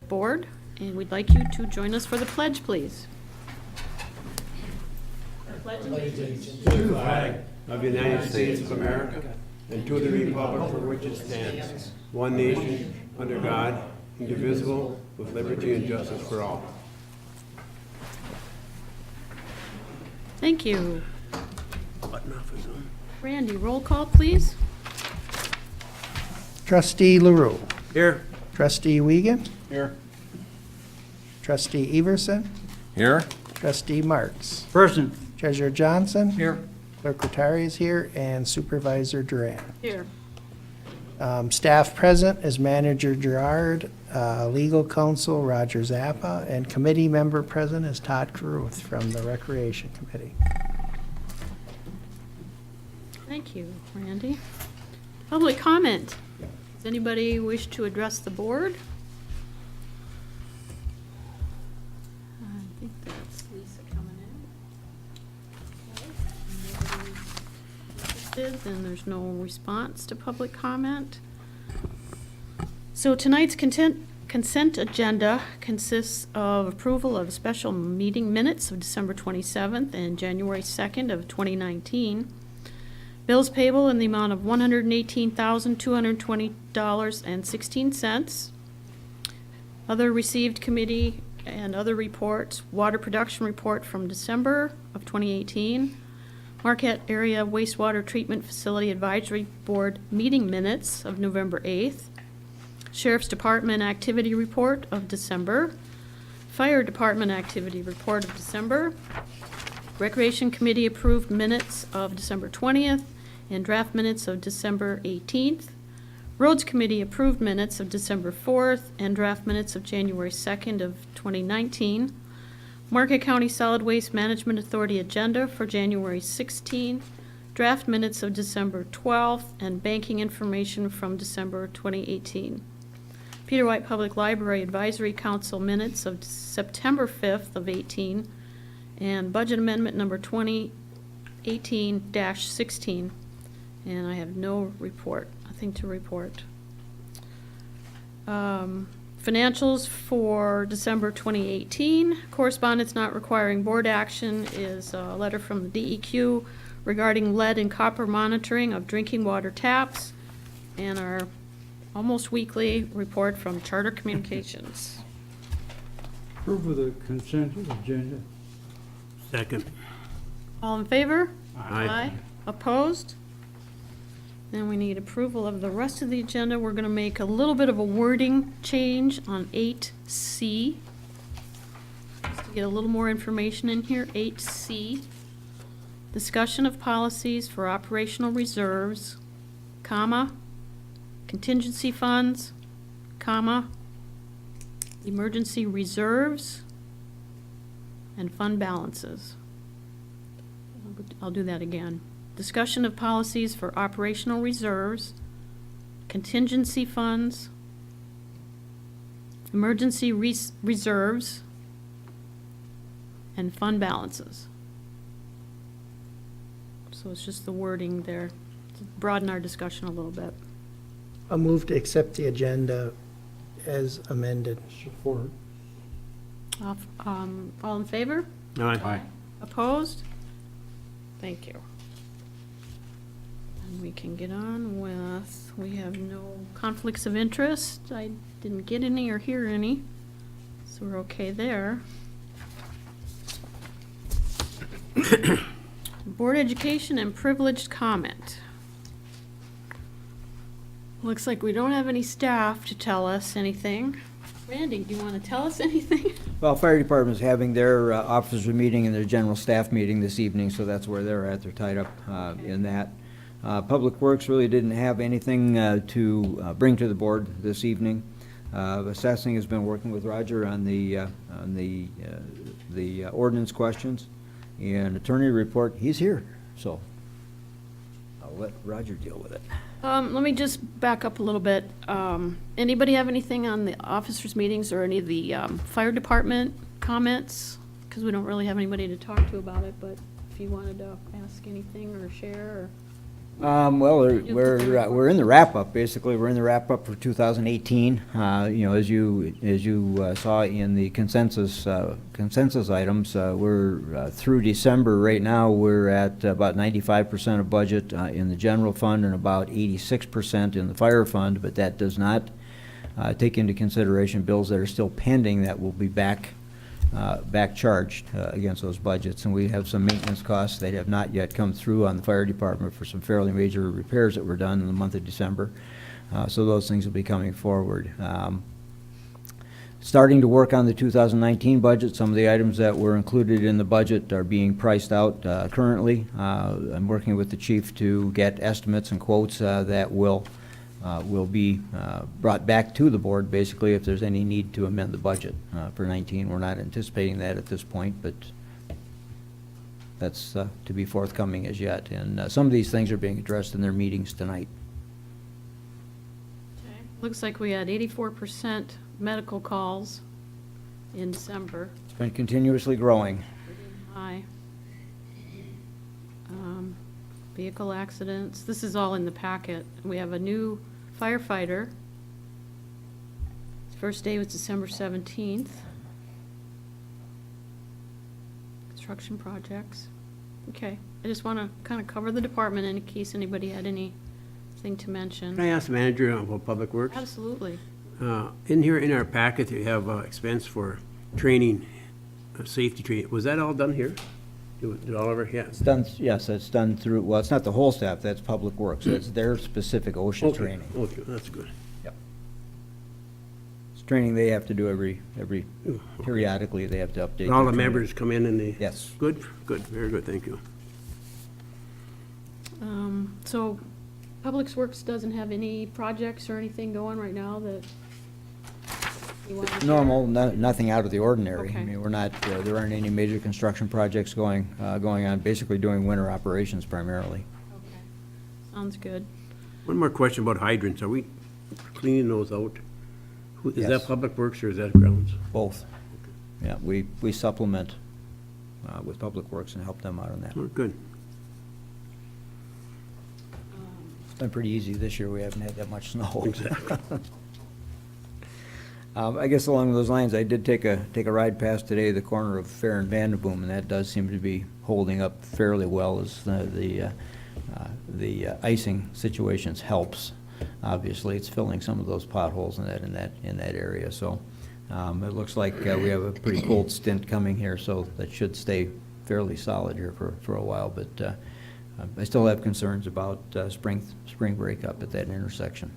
Board, and we'd like you to join us for the pledge, please. To the flag of the United States of America and to the republic for which it stands, one nation, under God, indivisible, with liberty and justice for all. Thank you. Button off his own. Randy, roll call, please. Trustee LaRue. Here. Trustee Wiegand. Here. Trustee Everson. Here? Trustee Marks. Present. Treasurer Johnson. Here. Clerk Rattari is here, and Supervisor Duran. Here. Staff present is Manager Gerard, Legal Counsel Roger Zappa, and committee member present is Todd Caruth from the Recreation Committee. Thank you, Randy. Public comment. Does anybody wish to address the board? I think that's Lisa coming in. Okay. Nobody's interested, then there's no response to public comment. So tonight's consent agenda consists of approval of special meeting minutes of December 27th and January 2nd of 2019. Bills payable in the amount of $118,220.16. Other received committee and other reports, water production report from December of 2018. Marquette Area Wastewater Treatment Facility Advisory Board meeting minutes of November 8th. Sheriff's Department activity report of December. Fire Department activity report of December. Recreation Committee approved minutes of December 20th and draft minutes of December 18th. Roads Committee approved minutes of December 4th and draft minutes of January 2nd of 2019. Marquette County Solid Waste Management Authority agenda for January 16, draft minutes of December 12th, and banking information from December 2018. Peter White Public Library Advisory Council minutes of September 5th of 18, and budget amendment number 2018-16. And I have no report, nothing to report. Financials for December 2018. Correspondence not requiring board action is a letter from the DEQ regarding lead and copper monitoring of drinking water taps, and our almost weekly report from Charter Communications. Approve of the consent agenda. Second. All in favor? Aye. Opposed? Then we need approval of the rest of the agenda. We're going to make a little bit of a wording change on 8C. Just to get a little more information in here. 8C. Discussion of policies for operational reserves, comma, contingency funds, comma, emergency reserves, and fund balances. I'll do that again. Discussion of policies for operational reserves, contingency funds, emergency reserves, and fund balances. So it's just the wording there to broaden our discussion a little bit. I'll move to accept the agenda as amended. Support. All in favor? Aye. Opposed? Thank you. And we can get on with, we have no conflicts of interest. I didn't get any or hear any, so we're okay there. Board Education and Privileged Comment. Looks like we don't have any staff to tell us anything. Randy, do you want to tell us anything? Well, Fire Department's having their officer meeting and their general staff meeting this evening, so that's where they're at. They're tied up in that. Public Works really didn't have anything to bring to the board this evening. Assessing has been working with Roger on the ordinance questions, and attorney report, he's here, so I'll let Roger deal with it. Let me just back up a little bit. Anybody have anything on the officers' meetings or any of the fire department comments? Because we don't really have anybody to talk to about it, but if you wanted to ask anything or share, or Well, we're in the wrap-up, basically. We're in the wrap-up for 2018. As you saw in the consensus items, we're through December. Right now, we're at about 95% of budget in the general fund and about 86% in the fire fund, but that does not take into consideration bills that are still pending that will be back charged against those budgets. And we have some maintenance costs that have not yet come through on the fire department for some fairly major repairs that were done in the month of December. So those things will be coming forward. Starting to work on the 2019 budget. Some of the items that were included in the budget are being priced out currently. I'm working with the chief to get estimates and quotes that will be brought back to the board, basically, if there's any need to amend the budget for 19. We're not anticipating that at this point, but that's to be forthcoming as yet. And some of these things are being addressed in their meetings tonight. Okay. Looks like we had 84% medical calls in December. It's been continuously growing. High. Vehicle accidents, this is all in the packet. We have a new firefighter. His first day was December 17th. Construction projects. Okay, I just want to kind of cover the department in case anybody had anything to mention. Can I ask the manager about Public Works? Absolutely. In here, in our packet, you have expense for training, safety training. Was that all done here? Did Oliver? Yeah. It's done, yes, it's done through, well, it's not the whole staff, that's Public Works. It's their specific OSHA Okay, training. okay, that's good. Yep. It's training they have to do every periodically, they have to update. And all their the training. members come in and they? Yes. Good, good, very good, thank you. So Public Works doesn't have any projects or anything going right now that you want to share? Normal, nothing out of the ordinary. Okay. I mean, we're not, there aren't any major construction projects going on, basically doing winter operations primarily. Okay, sounds good. One more question about hydrants. Are we cleaning those out? Is Yes. that Public Works or is that grounds? Both. Yeah, we supplement with Public Works and help them out on that. Oh, good. It's been pretty easy this year, we haven't had that much snow. Exactly. I guess along those lines, I did take a ride past today the corner of Fair and Vanderboom, and that does seem to be holding up fairly well as the icing situations helps. Obviously, it's filling some of those potholes in that area. So it looks like we have a pretty cold stint coming here, so that should stay fairly solid here for a while. But I still have concerns about spring breakup at that intersection.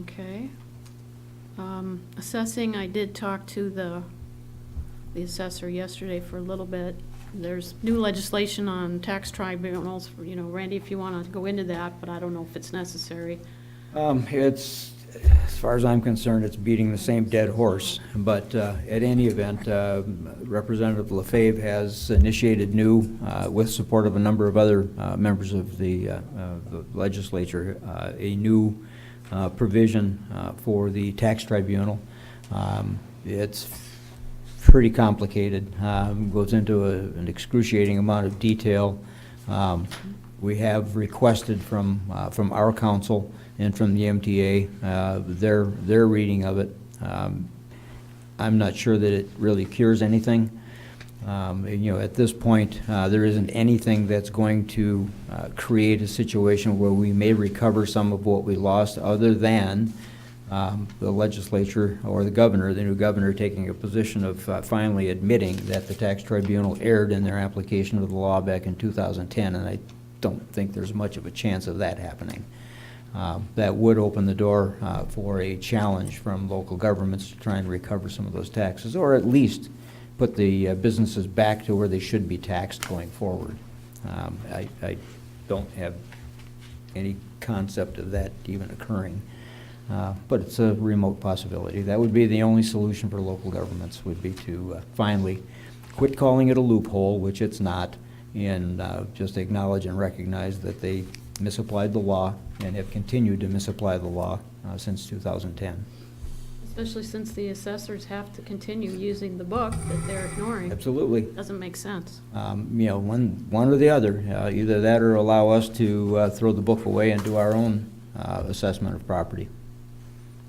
Okay. Assessing, I did talk to the assessor yesterday for a little bit. There's new legislation on tax tribunals, Randy, if you want to go into that, but I don't know if it's necessary. It's, as far as I'm concerned, it's beating the same dead horse. But at any event, Representative LaFave has initiated new, with support of a number of other members of the legislature, a new provision for the tax tribunal. It's pretty complicated, goes into an excruciating amount of detail. We have requested from our council and from the MTA their reading of it. I'm not sure that it really cures anything. At this point, there isn't anything that's going to create a situation where we may recover some of what we lost, other than the legislature or the new governor, taking a position of finally admitting that the tax tribunal erred in their application of the law back in 2010, and I don't think there's much of a chance of that happening. That would open the door for a challenge from local governments to try and recover some of those taxes, or at least put the businesses back to where they should be taxed going forward. I don't have any concept of that even occurring, but it's a remote possibility. That would be the only solution for local governments, would be to finally quit calling it a loophole, which it's not, and just acknowledge and recognize that they misapplied the law and have continued to misapply the law since 2010. Especially since the assessors have to continue using the book that they're ignoring. Absolutely. Doesn't make sense. You know, one or the other, either that or allow us to throw the book away and do our own assessment of property.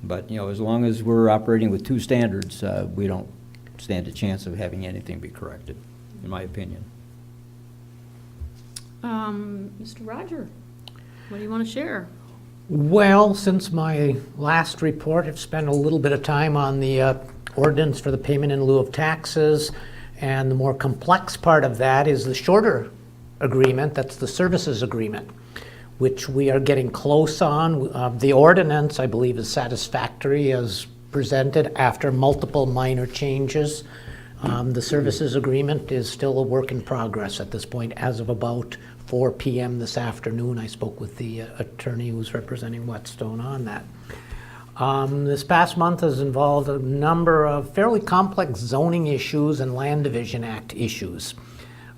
But, you know, as long as we're operating with two standards, we don't stand a chance of having anything be corrected, in my opinion. Mr. Roger, what do you want to share? Well, since my last report, I've spent a little bit of time on the ordinance for the payment in lieu of taxes, and the more complex part of that is the shorter agreement, that's the services agreement, which we are getting close on. The ordinance, I believe, is satisfactory as presented after multiple minor changes. The services agreement is still a work in progress at this point. As of about 4 p.m. this afternoon, I spoke with the attorney who's representing Whetstone on that. This past month has involved a number of fairly complex zoning issues and Land Division Act issues.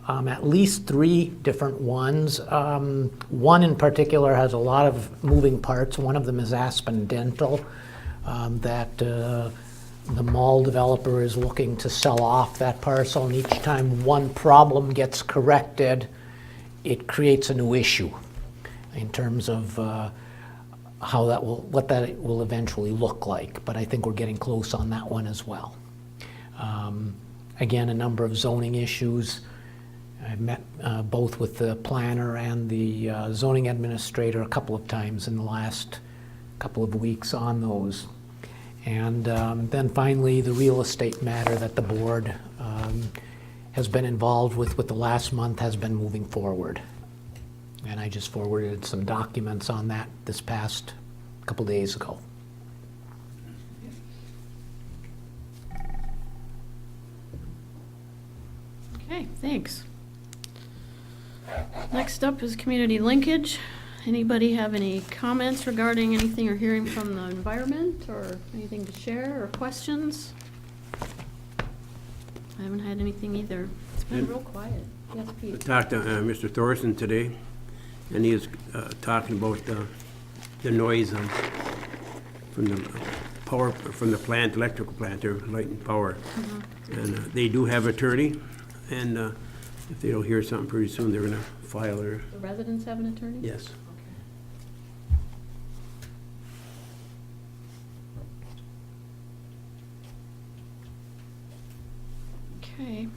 At least 3 different ones. One in particular has a lot of moving parts. One of them is Aspen Dental, that the mall developer is looking to sell off that parcel, and each time one problem gets corrected, it creates a new issue in terms of what that will eventually look like. But I think we're getting close on that one as well. Again, a number of zoning issues. I've met both with the planner and the zoning administrator a couple of times in the last couple of weeks on those. And then finally, the real estate matter that the board has been involved with the last month has been moving forward. And I just forwarded some documents on that this past couple days ago. Okay, thanks. Next up is community linkage. Anybody have any comments regarding anything you're hearing from the environment, or anything to share, or questions? I haven't had anything either. It's been real quiet. Yes, I Pete? talked to Mr. Thorson today, and he was talking about the noise from the power, from the plant, electrical plant, their light and power. And they do have attorney, and if they don't hear something pretty soon, they're gonna file their, The residents have an attorney? yes. Okay.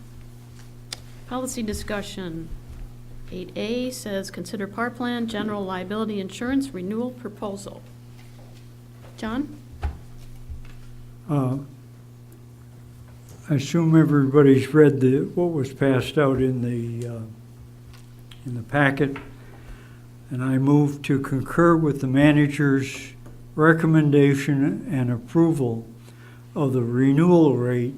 Policy discussion. 8A says, consider par plan general liability insurance renewal proposal. John? I assume everybody's read what was passed out in the packet, and I move to concur with the manager's recommendation and approval of the renewal rate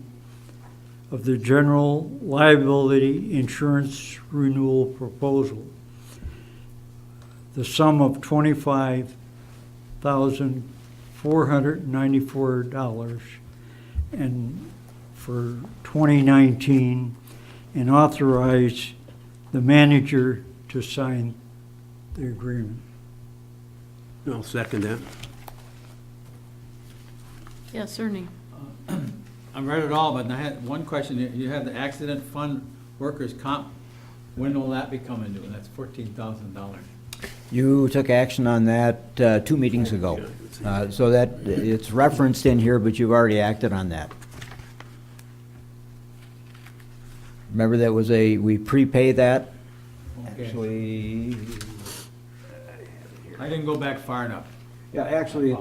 of the general liability insurance renewal proposal. The sum of $25,494 and for 2019, and authorize the manager to sign the agreement. I'll second that. Yes, Ernie? I read it all, but I had one question. You have the accident fund workers' comp. When will that be coming due? That's $14,000. You took action on that 2 meetings ago. So that it's referenced in here, but you've already acted on that. Remember that was we prepay that? Okay. Actually, I didn't go back far enough. yeah, actually,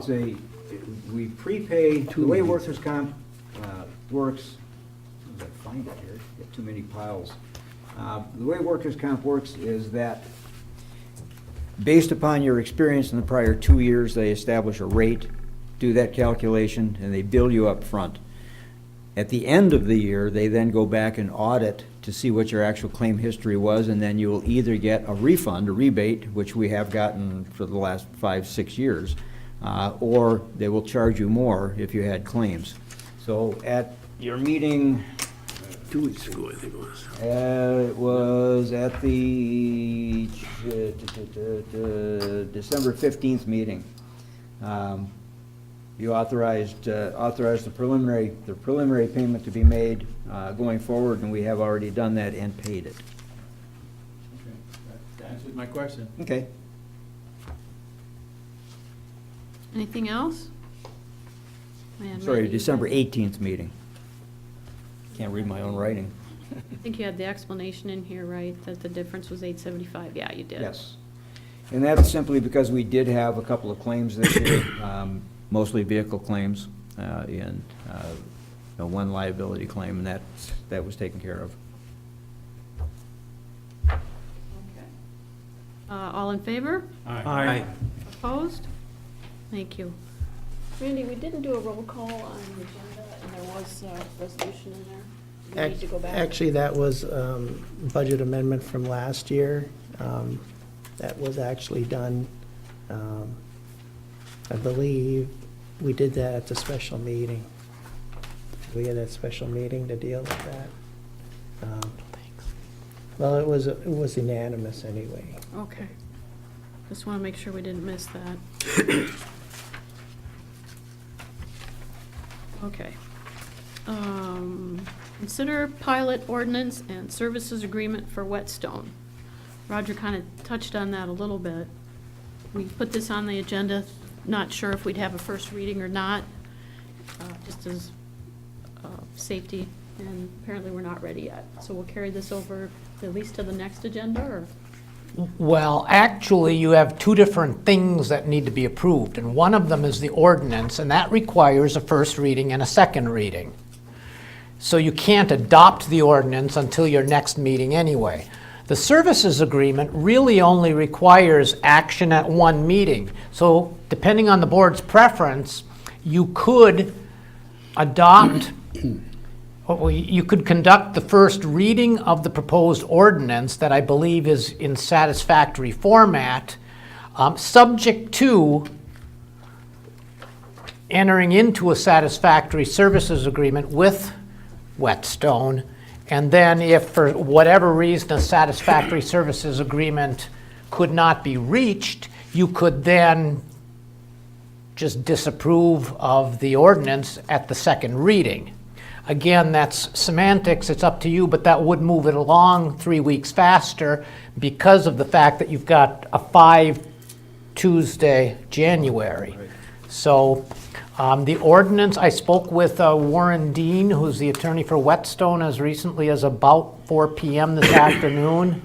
we prepay, the way workers' comp works, I'm gonna find it here, got too many piles. The way workers' comp works is that based upon your experience in the prior 2 years, they establish a rate, do that calculation, and they bill you up front. At the end of the year, they then go back and audit to see what your actual claim history was, and then you'll either get a refund, a rebate, which we have gotten for the last 5-6 years, or they will charge you more if you had claims. So at your meeting, 2 weeks ago, I think it was. it was at the December 15th meeting. You authorized the preliminary payment to be made going forward, and we have already done that and paid it. Okay, that answers my question. Okay. Anything else? Man, Sorry, Randy, December 18th meeting. Can't read my own writing. I think you had the explanation in here, right, that the difference was $875? Yeah, you did. Yes. And that's simply because we did have a couple of claims this year, mostly vehicle claims, and one liability claim, and that was taken care of. Okay. All in favor? Aye. Opposed? Thank you. Randy, we didn't do a roll call on the agenda, and there was a resolution in there. We need to go back. Actually, that was budget amendment from last year. That was actually done, I believe, we did that at the special meeting. We had that special meeting to deal with that. Well, it was unanimous anyway. Okay. Just want to make sure we didn't miss that. Okay. Consider pilot ordinance and services agreement for Whetstone. Roger kind of touched on that a little bit. We put this on the agenda, not sure if we'd have a first reading or not, just as safety, and apparently we're not ready yet. So we'll carry this over at least to the next agenda, or? Well, actually, you have two different things that need to be approved, and one of them is the ordinance, and that requires a first reading and a second reading. So you can't adopt the ordinance until your next meeting anyway. The services agreement really only requires action at one meeting. So depending on the board's preference, you could adopt, you could conduct the first reading of the proposed ordinance that I believe is in satisfactory format, subject to entering into a satisfactory services agreement with Whetstone. And then if for whatever reason a satisfactory services agreement could not be reached, you could then just disapprove of the ordinance at the second reading. Again, that's semantics, it's up to you, but that would move it along 3 weeks faster because of the fact that you've got a 5 Tuesday January. So the ordinance, I spoke with Warren Dean, who's the attorney for Whetstone, as recently as about 4 p.m. this afternoon.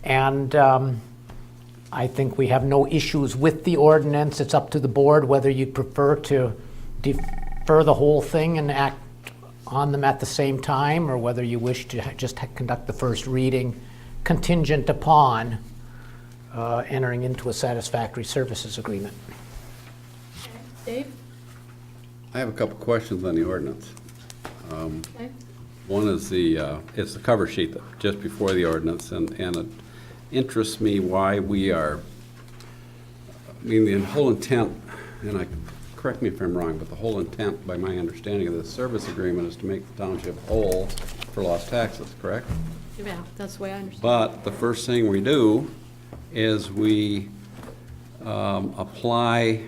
And I think we have no issues with the ordinance. It's up to the board whether you prefer to defer the whole thing and act on them at the same time, or whether you wish to just conduct the first reading contingent upon entering into a satisfactory services agreement. Dave? I have a couple questions on the ordinance. Okay. One is it's the cover sheet just before the ordinance, and it interests me why we are, the whole intent, and correct me if I'm wrong, but the whole intent, by my understanding of this service agreement, is to make the township whole for lost taxes, correct? Yeah, that's the way I understand. But the first thing we do is we apply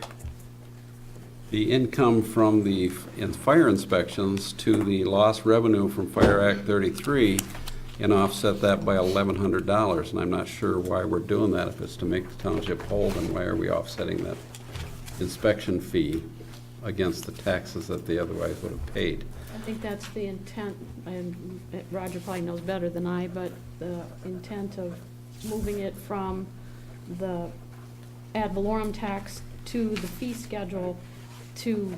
the income from the fire inspections to the lost revenue from Fire Act 33 and offset that by $1,100. And I'm not sure why we're doing that. If it's to make the township whole, then why are we offsetting that inspection fee against the taxes that they otherwise would have paid? I think that's the intent, and Roger probably knows better than I, but the intent of moving it from the ad valorem tax to the fee schedule to.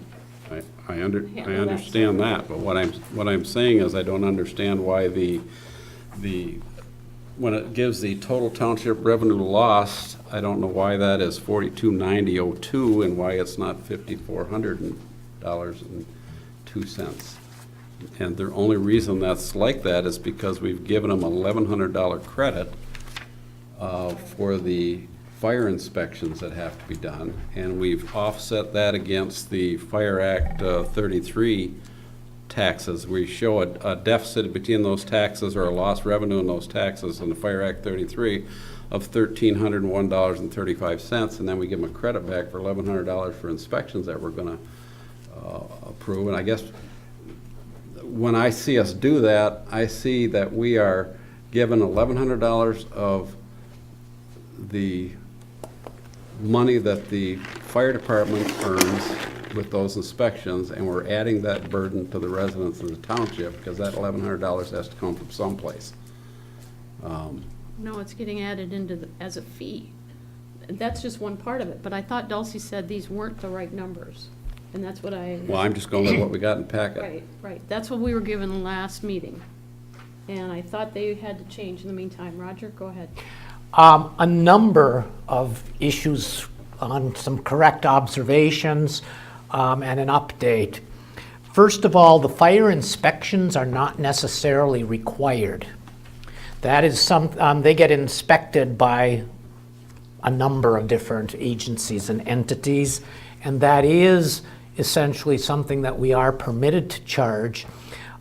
I understand that, but what I'm saying is I don't understand why when it gives the total township revenue lost, I don't know why that is $42,9002 and why it's not $5,400.02. And the only reason that's like that is because we've given them $1,100 credit for the fire inspections that have to be done, and we've offset that against the Fire Act 33 taxes. We show a deficit between those taxes, or a lost revenue in those taxes in the Fire Act 33 of $1,301.35, and then we give them a credit back for $1,100 for inspections that we're going to approve. And I guess when I see us do that, I see that we are given $1,100 of the money that the fire department earns with those inspections, and we're adding that burden to the residents of the township, because that $1,100 has to come from someplace. No, it's getting added into as a fee. That's just one part of it, but I thought Dulcie said these weren't the right numbers, and that's what I. Well, I'm just going with what we got in the packet. Right, right. That's what we were given last meeting. And I thought they had to change in the meantime. Roger, go ahead. A number of issues on some correct observations and an update. First of all, the fire inspections are not necessarily required. That is they get inspected by a number of different agencies and entities, and that is essentially something that we are permitted to charge.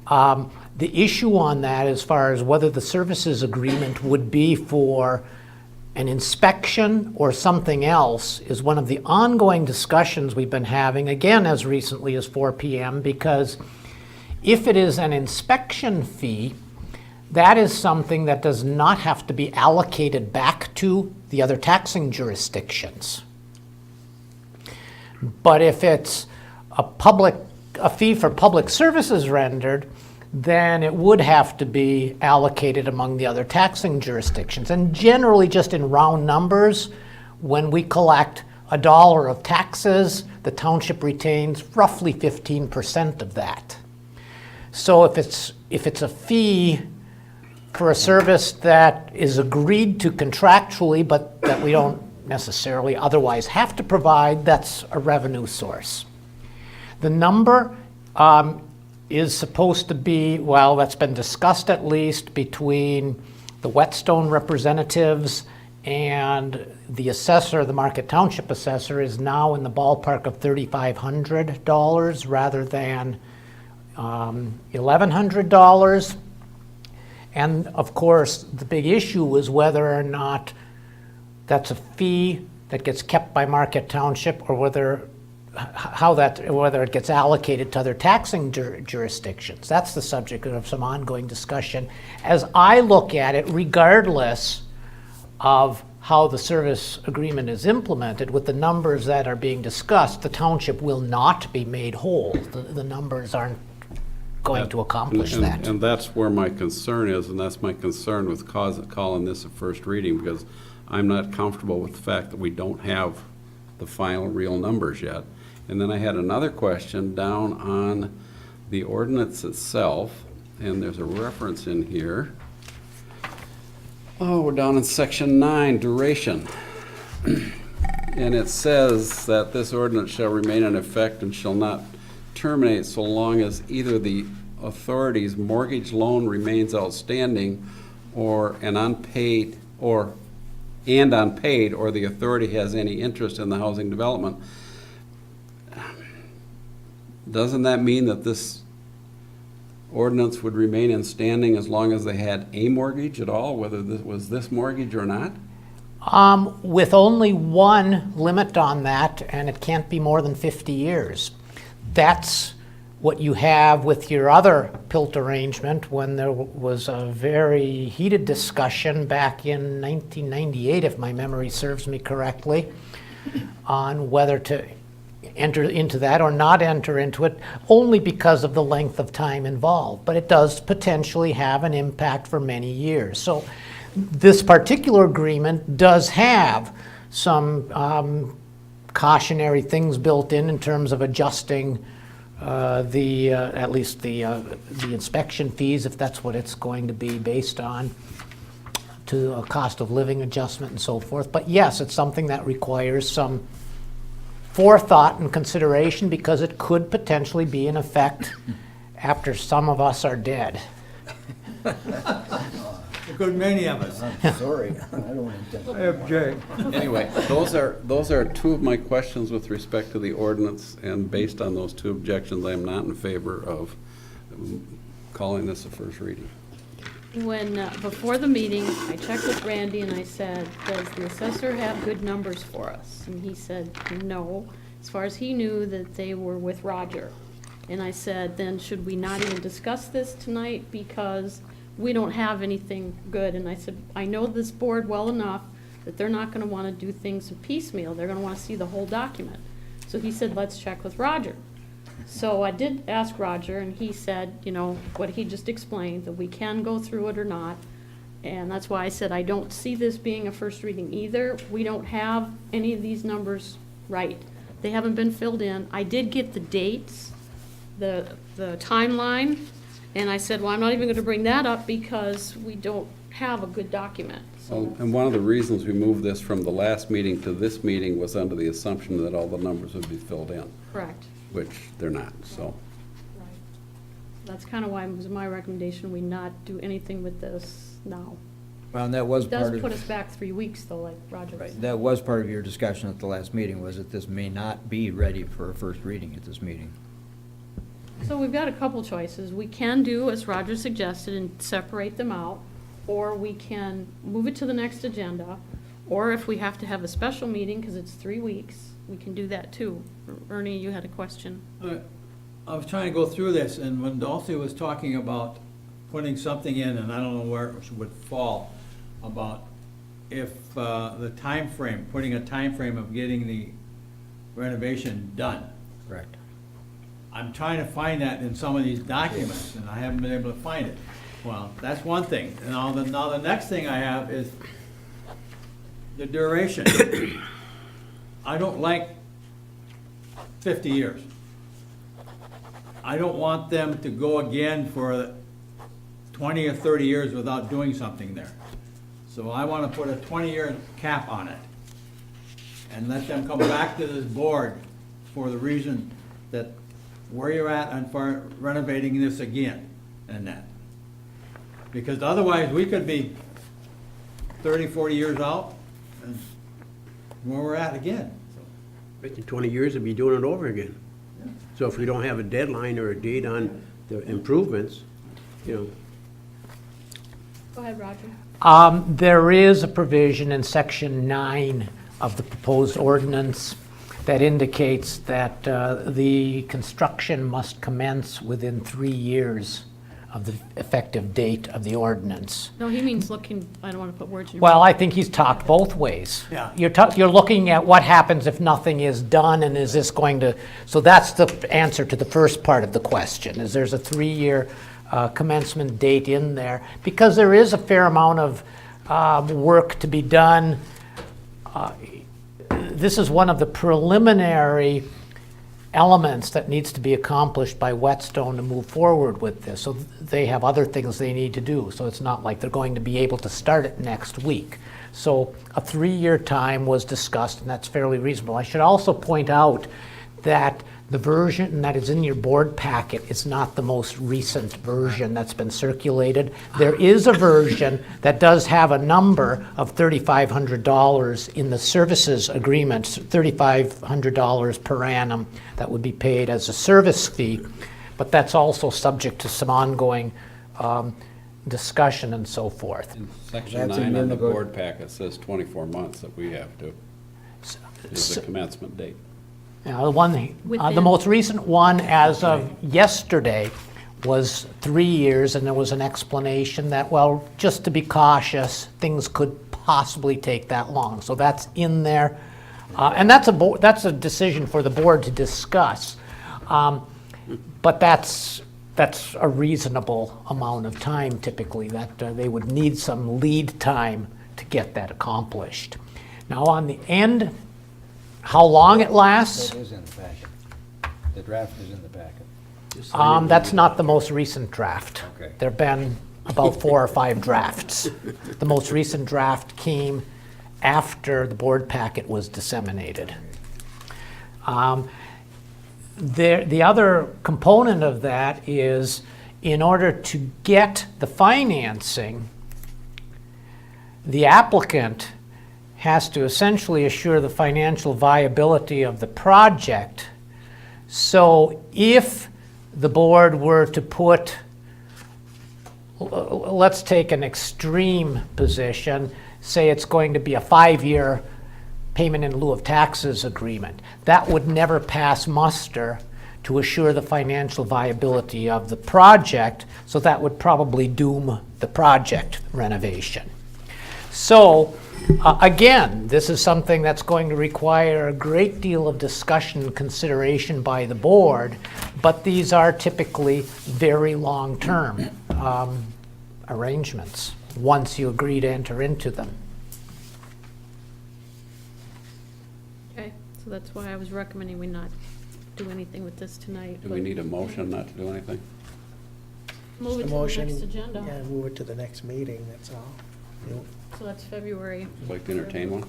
The issue on that, as far as whether the services agreement would be for an inspection or something else, is one of the ongoing discussions we've been having, again, as recently as 4 p.m., because if it is an inspection fee, that is something that does not have to be allocated back to the other taxing jurisdictions. But if it's a fee for public services rendered, then it would have to be allocated among the other taxing jurisdictions. And generally, just in round numbers, when we collect $1 of taxes, the township retains roughly 15% of that. So if it's a fee for a service that is agreed to contractually, but that we don't necessarily otherwise have to provide, that's a revenue source. The number is supposed to be, well, that's been discussed at least between the Whetstone representatives and the assessor, the Marquette Township assessor, is now in the ballpark of $3,500 rather than $1,100. And of course, the big issue is whether or not that's a fee that gets kept by Marquette Township, or whether it gets allocated to other taxing jurisdictions. That's the subject of some ongoing discussion. As I look at it, regardless of how the service agreement is implemented, with the numbers that are being discussed, the township will not be made whole. The numbers aren't going to accomplish that. And that's where my concern is, and that's my concern with calling this a first reading, because I'm not comfortable with the fact that we don't have the final real numbers yet. And then I had another question down on the ordinance itself, and there's a reference in here. Oh, we're down in section 9, duration. And it says that this ordinance shall remain in effect and shall not terminate so long as either the authority's mortgage loan remains outstanding or unpaid, or the authority has any interest in the housing development. Doesn't that mean that this ordinance would remain in standing as long as they had a mortgage at all, whether this was this mortgage or not? With only one limit on that, and it can't be more than 50 years. That's what you have with your other PILT arrangement, when there was a very heated discussion back in 1998, if my memory serves me correctly, on whether to enter into that or not enter into it, only because of the length of time involved. But it does potentially have an impact for many years. So this particular agreement does have some cautionary things built in terms of adjusting at least the inspection fees, if that's what it's going to be based on, to a cost of living adjustment and so forth. But yes, it's something that requires some forethought and consideration, because it could potentially be in effect after some of us are dead. A good many of us. Sorry, I don't intend. I object. Anyway, those are two of my questions with respect to the ordinance, and based on those two objections, I am not in favor of calling this a first reading. When, before the meeting, I checked with Randy and I said, does the assessor have good numbers for us? And he said, no. as far as he knew, that they were with Roger. And I said, then should we not even discuss this tonight because we don't have anything good? And I said, I know this board well enough that they're not gonna wanna do things in piecemeal. They're gonna wanna see the whole document. So he said, let's check with Roger. So I did ask Roger, and he said, you know, what he just explained, that we can go through it or not. And that's why I said, I don't see this being a first reading either. We don't have any of these numbers right. They haven't been filled in. I did get the dates, the timeline, and I said, well, I'm not even gonna bring that up because we don't have a good document. Well, and one of the reasons we moved this from the last meeting to this meeting was under the assumption that all the numbers would be filled in, Correct. which they're not, so. Right. That's kind of why it was my recommendation, we not do anything with this now. Well, and that was It part does of. put us back 3 weeks though, like Roger Right, said. that was part of your discussion at the last meeting, was that this may not be ready for a first reading at this meeting. So we've got a couple choices. We can do, as Roger suggested, and separate them out, or we can move it to the next agenda, or if we have to have a special meeting, because it's 3 weeks, we can do that too. Ernie, you had a question. I was trying to go through this, and when Dulcie was talking about putting something in, and I don't know where it would fall, about if the time frame, putting a time frame of getting the renovation done. Correct. I'm trying to find that in some of these documents, and I haven't been able to find it. Well, that's one thing. And now the next thing I have is the duration. I don't like 50 years. I don't want them to go again for 20 or 30 years without doing something there. So I want to put a 20-year cap on it and let them come back to this board for the reason that where you're at and for renovating this again and that. Because otherwise, we could be 30, 40 years out and where we're at again. But in 20 years, we'll be doing it over again. So if we don't have a deadline or a date on the improvements, you know, Go ahead, Roger. There is a provision in section 9 of the proposed ordinance that indicates that the construction must commence within 3 years of the effective date of the ordinance. No, he means looking, I don't want to put words in your mouth. Well, I think he's talked both ways. Yeah. You're looking at what happens if nothing is done, and is this going to, so that's the answer to the first part of the question, is there's a 3-year commencement date in there, because there is a fair amount of work to be done. This is one of the preliminary elements that needs to be accomplished by Whetstone to move forward with this. So they have other things they need to do. So it's not like they're going to be able to start it next week. So a 3-year time was discussed, and that's fairly reasonable. I should also point out that the version that is in your board packet is not the most recent version that's been circulated. There is a version that does have a number of $3,500 in the services agreement, $3,500 per annum that would be paid as a service fee, but that's also subject to some ongoing discussion and so forth. In section That's in 9 on the the nego- board packet says 24 months that we have to, is the commencement date. Now, the one, the Within- most recent one as of yesterday was 3 years, and there was an explanation that, well, just to be cautious, things could possibly take that long. So that's in there. And that's a decision for the board to discuss. But that's a reasonable amount of time typically, that they would need some lead time to get that accomplished. Now, on the end, how long it lasts, That is in the packet. The draft is in the packet. that's not the most recent draft. Okay. There've been about 4 or 5 drafts. The most recent draft came after the board packet was disseminated. The other component of that is, in order to get the financing, the applicant has to essentially assure the financial viability of the project. So if the board were to put, let's take an extreme position, say it's going to be a 5-year payment in lieu of taxes agreement. That would never pass muster to assure the financial viability of the project, so that would probably doom the project renovation. So, again, this is something that's going to require a great deal of discussion and consideration by the board, but these are typically very long-term arrangements, once you agree to enter into them. Okay, so that's why I was recommending we not do anything with this tonight. Do we need a motion not to do anything? Move it to The the motion, next agenda. yeah, move it to the next meeting, that's all. You- So that's February. Would you like to entertain one?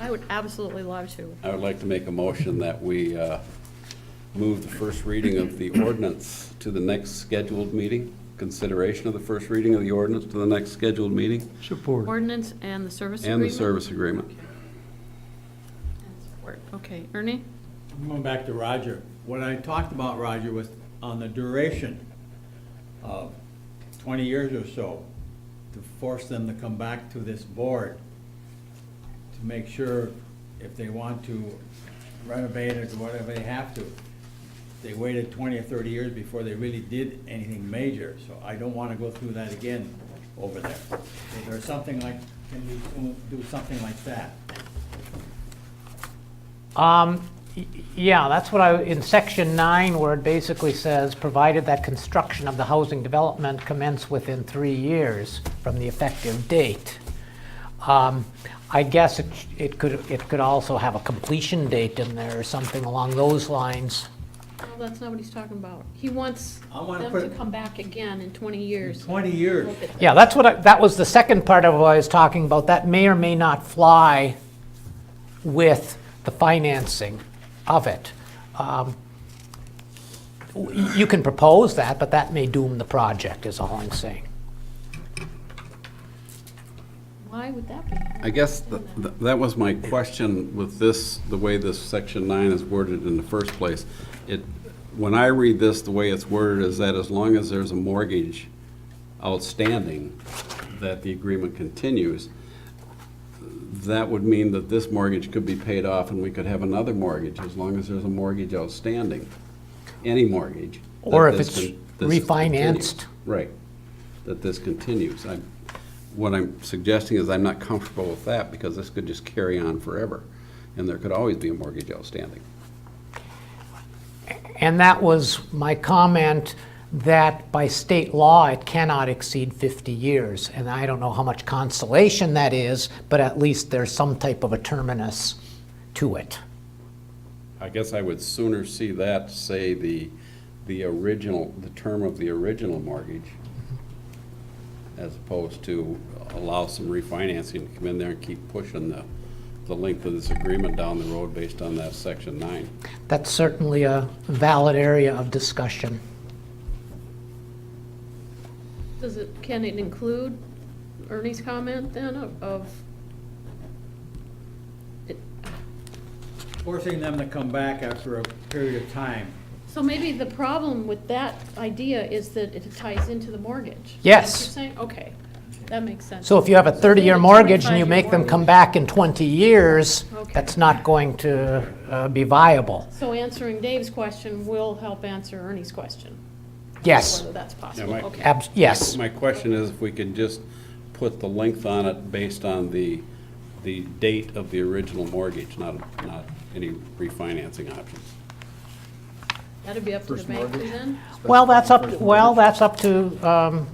I would absolutely love to. I would like to make a motion that we move the first reading of the ordinance to the next scheduled meeting, consideration of the first reading of the ordinance to the next scheduled meeting, Support. Ordinance and the service agreement? and the service agreement. And support. Okay, Ernie? I'm going back to Roger. What I talked about, Roger, was on the duration of 20 years or so, to force them to come back to this board to make sure if they want to renovate it or whatever they have to. They waited 20 or 30 years before they really did anything major, so I don't want to go through that again over there. Is there something like, can we do something like that? Yeah, that's what in section 9, where it basically says, provided that construction of the housing development commence within 3 years from the effective date. I guess it could also have a completion date in there or something along those lines. No, that's not what he's talking about. He wants I wanna them put to it- come back again in 20 years. 20 years. Look at that. Yeah, that was the second part of what I was talking about. That may or may not fly with the financing of it. You can propose that, but that may doom the project, is all I'm saying. Why would that be? I guess that was my question with this, the way this section 9 is worded in the first place. When I read this, the way it's worded is that as long as there's a mortgage outstanding, that the agreement continues. That would mean that this mortgage could be paid off and we could have another mortgage as long as there's a mortgage outstanding. Any mortgage. Or that if this it's con- this refinanced. continues. Right, that this continues. What I'm suggesting is I'm not comfortable with that because this could just carry on forever. And there could always be a mortgage outstanding. And that was my comment, that by state law, it cannot exceed 50 years. And I don't know how much consolation that is, but at least there's some type of a terminus to it. I guess I would sooner see that say the term of the original mortgage, as opposed to allow some refinancing to come in there and keep pushing the length of this agreement down the road based on that section 9. That's certainly a valid area of discussion. Can it include Ernie's comment then of Forcing them to come back after a period of time. so maybe the problem with that idea is that it ties into the mortgage. Yes. Is that what you're saying? Okay, that makes sense. So if you have a So if you 30-year have a mortgage and you 25-year make them come mortgage- back in 20 years, Okay. that's not going to be viable. So answering Dave's question will help answer Ernie's question. Yes, Whether that's possible, my- okay. yes. My question is if we could just put the length on it based on the date of the original mortgage, not any refinancing options. That'd be up to the bank then? Well, that's up to,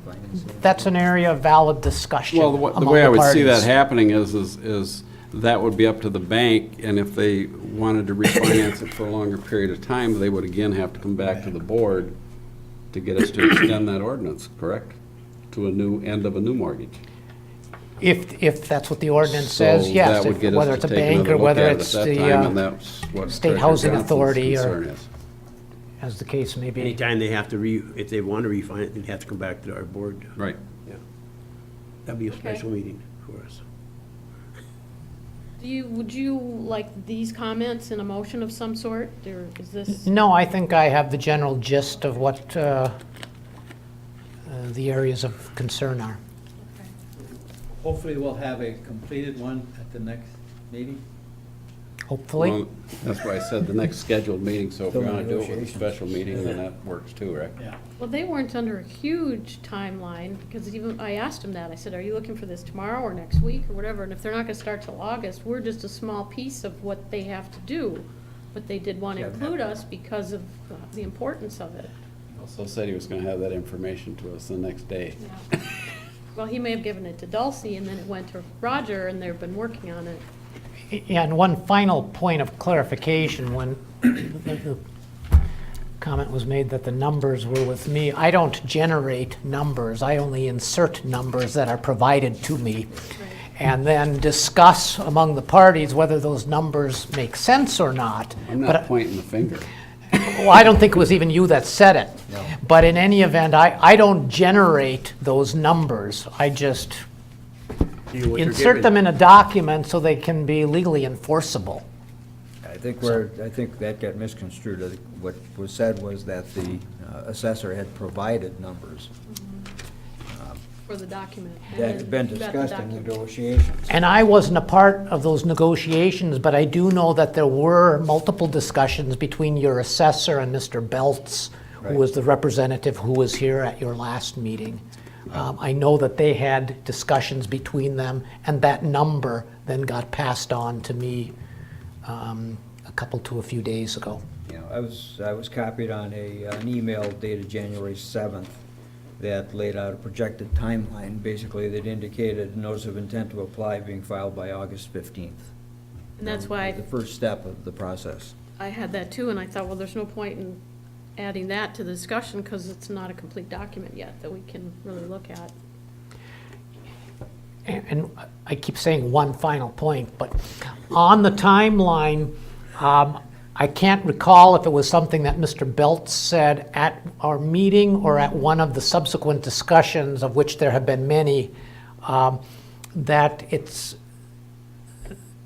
that's an area of valid discussion Well, among the way I would see that parties. happening is that would be up to the bank, and if they wanted to refinance it for a longer period of time, they would again have to come back to the board to get us to extend that ordinance, correct? To a new end of a new mortgage. If that's what the ordinance says, So yes, that would get us whether to it's a take bank another or look whether at it it's at that time, and the, that's what State Treasurer Housing Johnson's Authority or- concern is. as the case may be. Anytime they have to if they want to refinance, they'd have to come back to our board. Right. Yeah. That'd be a special meeting for us. Would you like these comments in a motion of some sort, or is this? No, I think I have the general gist of what the areas of concern are. Hopefully we'll have a completed one at the next meeting. hopefully. Well, that's why I said the next scheduled meeting, so if we're Till gonna do it with a negotiations. special meeting, then that works too, right? Yeah. Well, they weren't under a huge timeline, because even, I asked them that, I said, are you looking for this tomorrow or next week or whatever? And if they're not gonna start till August, we're just a small piece of what they have to do. But they did want to include us because of the importance of it. Also said he was gonna have that information to us the next day. Yeah. Well, he may have given it to Dulcie, and then it went to Roger, and they've been working on it. Yeah, and one final point of clarification, when the comment was made that the numbers were with me, I don't generate numbers, I only insert numbers that are provided to me, and then discuss among the parties whether those numbers make sense or not. I'm But not pointing the finger. well, I don't think it was even you that said it. But in any event, I don't generate those numbers. I just insert them in a document so they can be legally enforceable. I think that got misconstrued. I think what was said was that the assessor had provided numbers For the document. that had been And then you got the discussed in document. negotiations. And I wasn't a part of those negotiations, but I do know that there were multiple discussions between your assessor and Mr. Beltz, who was the representative who was here at your last meeting. I know that they had discussions between them, and that number then got passed on to me a few days ago. You know, I was copied on an email dated January 7th that laid out a projected timeline. Basically, that indicated a notice of intent to apply being filed by August 15th. And that's why The first step of the process. I had that too, and I thought, well, there's no point in adding that to the discussion, because it's not a complete document yet that we can really look at. And I keep saying one final point, but on the timeline, I can't recall if it was something that Mr. Beltz said at our meeting or at one of the subsequent discussions, of which there have been many, that it's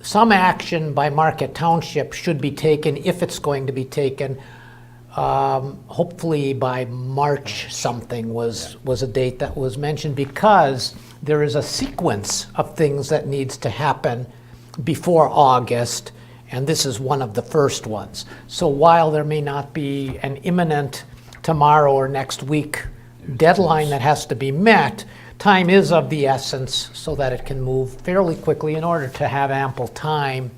some action by Marquette Township should be taken, if it's going to be taken, hopefully by March something was a date that was mentioned, because there is a sequence of things that needs to happen before August, and this is one of the first ones. So while there may not be an imminent tomorrow or next week deadline that has to be met, time is of the essence so that it can move fairly quickly in order to have ample time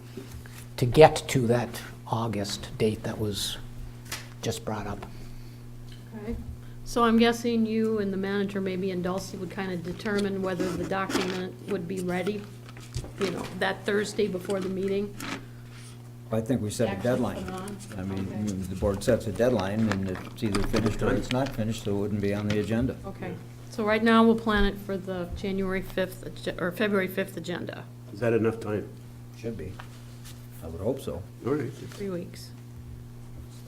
to get to that August date that was just brought up. Okay. So I'm guessing you and the manager, maybe, and Dulcie would kind of determine whether the document would be ready, you know, that Thursday before the meeting. I think we set a Actually deadline. put on. I mean, Okay. the board sets a deadline, and it's either finished or it's not finished, so it wouldn't be on the agenda. Okay, so right now we'll plan it for the January 5th, or February 5th agenda, Is that enough time? Should be. I would hope so. All right. 3 weeks.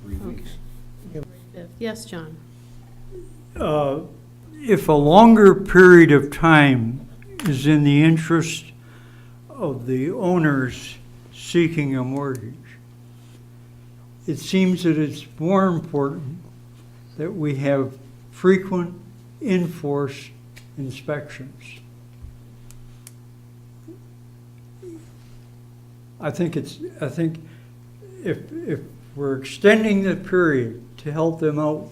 3 weeks. Yes, John? If a longer period of time is in the interest of the owners seeking a mortgage, it seems that it's more important that we have frequent enforced inspections. I think if we're extending the period to help them out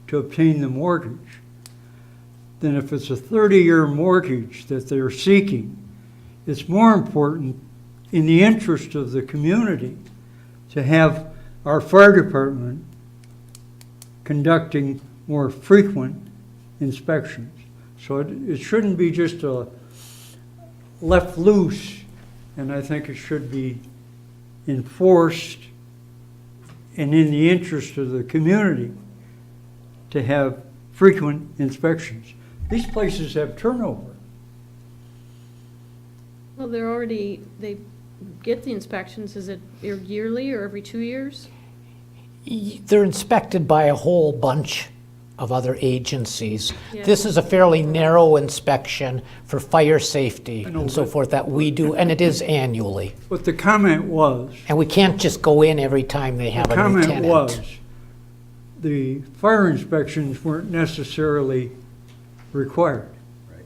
to obtain the mortgage, then if it's a 30-year mortgage that they're seeking, it's more important in the interest of the community to have our fire department conducting more frequent inspections. So it shouldn't be just left loose, and I think it should be enforced and in the interest of the community to have frequent inspections. These places have turnover. Well, they get the inspections, is it yearly or every 2 years? They're inspected by a whole bunch of other agencies. Yeah. This is a fairly narrow inspection for fire safety I know, and so but- forth that we do, and it is annually. But the comment was, And we can't just go in every time they have the a new comment tenant. was, the fire inspections weren't necessarily required. Right.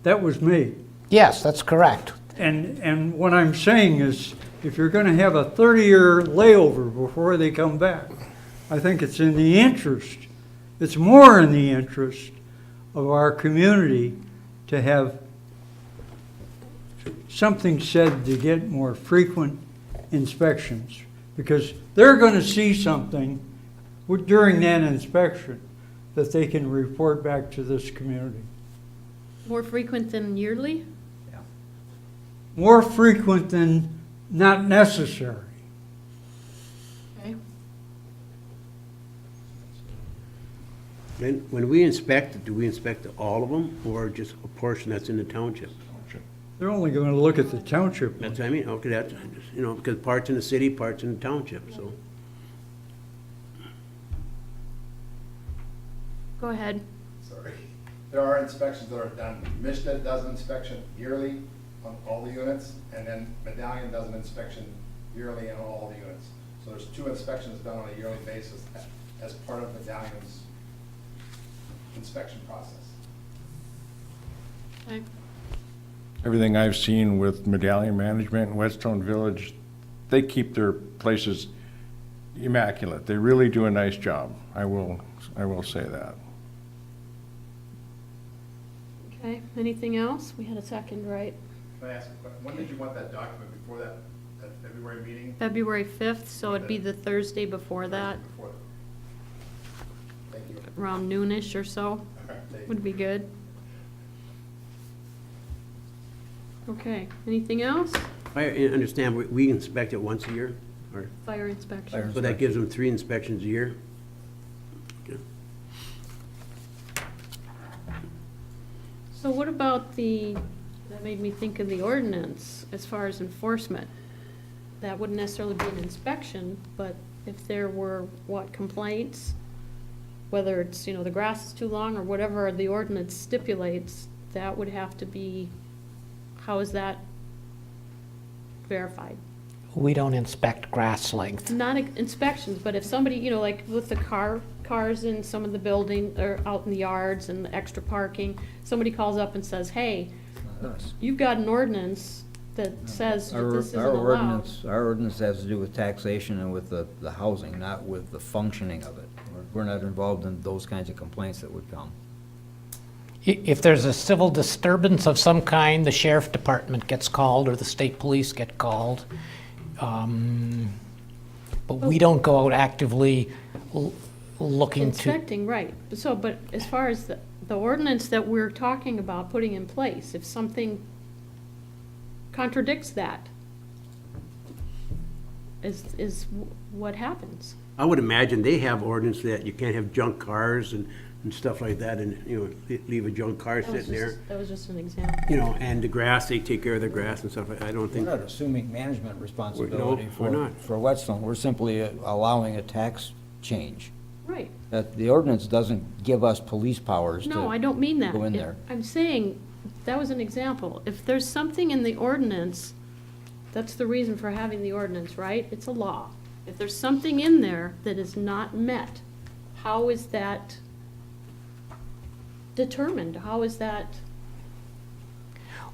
That was made. Yes, that's correct. And what I'm saying is, if you're gonna have a 30-year layover before they come back, I think it's in the interest, it's more in the interest of our community to have something said to get more frequent inspections, because they're gonna see something during that inspection that they can report back to this community. More frequent than yearly? More frequent than not necessary. Okay. Then, when we inspect, do we inspect all of them, or just a portion that's in the township? They're only gonna look at the township. That's what I mean, okay, that's, you know, because parts in the city, parts in the township, so. Go ahead. Sorry. There are inspections that are done. Mishta does an inspection yearly on all the units, and then Medallion does an inspection yearly on all the units. So there's 2 inspections done on a yearly basis as part of Medallion's inspection process. Okay. Everything I've seen with Medallion Management in Whetstone Village, they keep their places immaculate. They really do a nice job. I will say that. Okay, anything else? We had a second, right? Can I ask a question? When did you want that document before that February meeting? February 5th, so it'd be the Thursday before that, Before that. Thank you. around noonish or so, Okay, thank you. would be good. Okay, anything else? I understand, we inspect it once a year, or, Fire inspection. so that gives them 3 inspections a year? Okay. So what about that made me think of the ordinance as far as enforcement. That wouldn't necessarily be an inspection, but if there were, complaints, whether it's, the grass is too long or whatever the ordinance stipulates, that would have to be, how is that verified? We don't inspect grass length. Not inspections, but if somebody, like with the cars in some of the building, or out in the yards and the extra parking, somebody calls up and says, hey, you've got an ordinance that says that this isn't allowed. Our ordinance has to do with taxation and with the housing, not with the functioning of it. We're not involved in those kinds of complaints that would come. If there's a civil disturbance of some kind, the sheriff department gets called or the state police get called. But we don't go out actively looking to. Inspecting, right. So, but as far as the ordinance that we're talking about putting in place, if something contradicts that, is what happens. I would imagine they have ordinance that you can't have junk cars and stuff like that, and, leave a junk car sitting there. That was just an example. And the grass, they take care of the grass and stuff. I don't We're think, not assuming management responsibility we're not. for Whetstone. We're simply allowing a tax change. Right. That the ordinance doesn't give us police powers to No, I don't mean that. go in there. I'm saying, that was an example. If there's something in the ordinance, that's the reason for having the ordinance, right? It's a law. If there's something in there that is not met, how is that determined? How is that?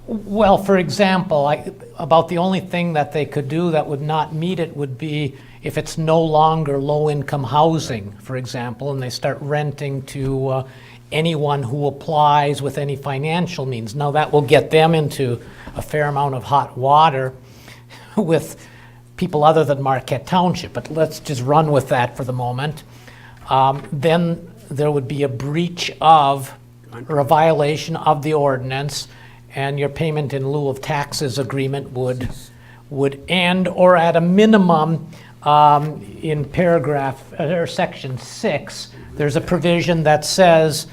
Well, for example, about the only thing that they could do that would not meet it would be if it's no longer low-income housing, for example, and they start renting to anyone who applies with any financial means. Now, that will get them into a fair amount of hot water with people other than Marquette Township, but let's just run with that for the moment. Then there would be a breach of, or a violation of the ordinance, and your payment in lieu of taxes agreement would end, or at a minimum, in paragraph, or section 6, there's a provision that says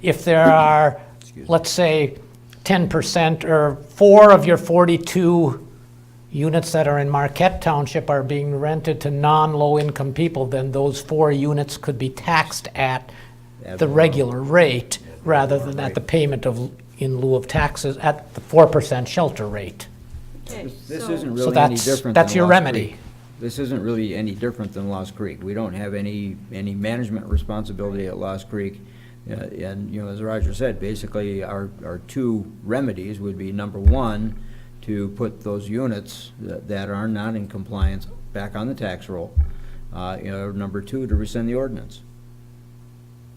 if there are, let's say, 10% or 4 of your 42 units that are in Marquette Township are being rented to non-low-income people, then those 4 units could be taxed at the regular rate rather than at the payment of, in lieu of taxes, at the 4% shelter rate. Okay, This so- isn't So really any that's, different that's than your Lost remedy. Creek. This isn't really any different than Lost Creek. We don't have any management responsibility at Lost Creek. And, as Roger said, basically our 2 remedies would be, number 1, to put those units that are not in compliance back on the tax roll. Number two, to rescind the ordinance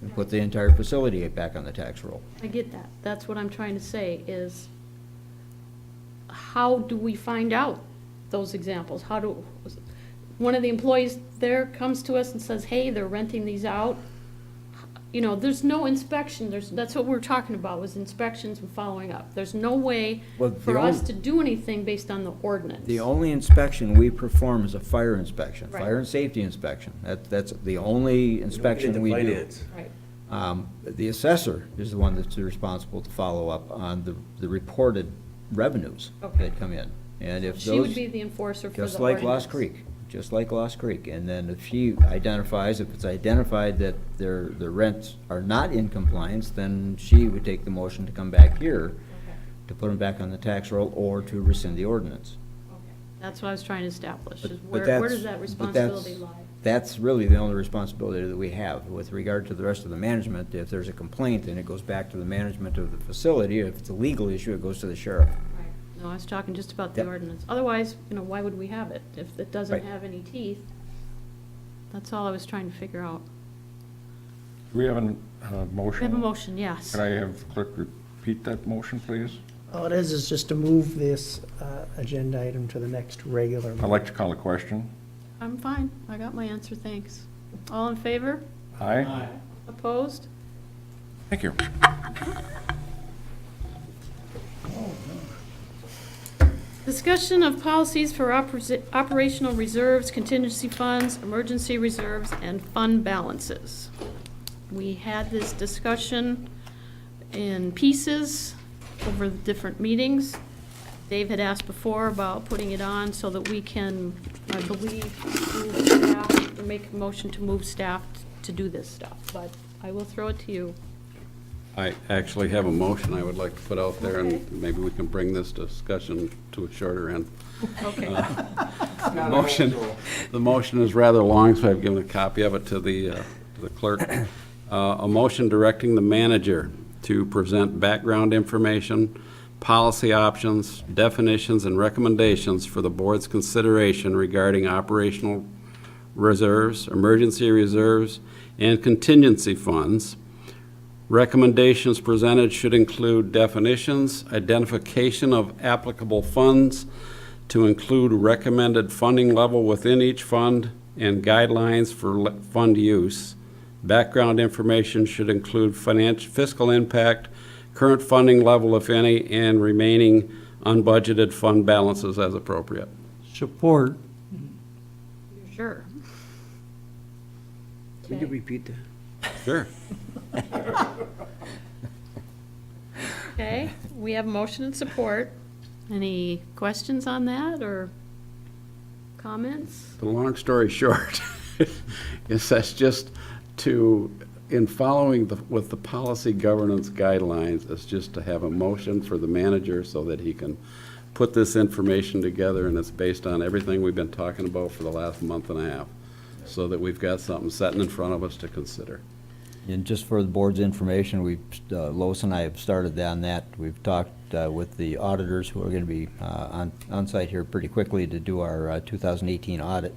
and put the entire facility back on the tax roll. I get that. That's what I'm trying to say is, how do we find out those examples? How do, one of the employees there comes to us and says, hey, they're renting these out. You know, there's no inspection, that's what we're talking about, was inspections and following up. There's no way Well, the for us only- to do anything based on the ordinance. The only inspection we perform is a fire inspection, Right. fire and safety inspection. That's the only inspection we do. Right. The assessor is the one that's responsible to follow up on the reported revenues Okay. that come in. And if She would those, be the enforcer for the just like ordinance. Lost Creek, just like Lost Creek. And then if she identifies, if it's identified that their rents are not in compliance, then she would take the motion to come back here Okay. to put them back on the tax roll or to rescind the ordinance. Okay. That's what I was trying to establish, But- is but where that's- does that but that's- responsibility lie? That's really the only responsibility that we have. With regard to the rest of the management, if there's a complaint, then it goes back to the management of the facility. If it's a legal issue, it goes to the sheriff. Right. No, I was talking just about the Yep. ordinance. Otherwise, you know, why would we have it? If it doesn't Right. have any teeth, that's all I was trying to figure out. Do we have a motion? We have a motion, yes. Can I have the clerk repeat that motion, please? All it is just to move this agenda item to the next regular I'd meeting. like to call a question. I'm fine. I got my answer, thanks. All in favor? Aye? Opposed? Thank you. Discussion of policies for operational reserves, contingency funds, emergency reserves, and fund balances. We had this discussion in pieces over the different meetings. Dave had asked before about putting it on so that we can, I believe, move staff, or make a motion to move staff to do this stuff, but I will throw it to you. I actually have a motion I would like to put out there, Okay. and maybe we can bring this discussion to a shorter end. Okay. The motion is rather long, so I've given a copy of it to the clerk. A motion directing the manager to present background information, policy options, definitions, and recommendations for the board's consideration regarding operational reserves, emergency reserves, and contingency funds. Recommendations presented should include definitions, identification of applicable funds to include recommended funding level within each fund, and guidelines for fund use. Background information should include fiscal impact, current funding level, if any, and remaining unbudgeted fund balances as appropriate. Support. You're sure? Would you Okay. repeat that? Sure. Okay, we have motion and support. Any questions on that, or comments? The long story short is that's just in following with the policy governance guidelines, it's just to have a motion for the manager so that he can put this information together, and it's based on everything we've been talking about for the last month and a half, so that we've got something sitting in front of us to consider. And just for the board's information, Lois and I have started on that. We've talked with the auditors who are going to be on site here pretty quickly to do our 2018 audit,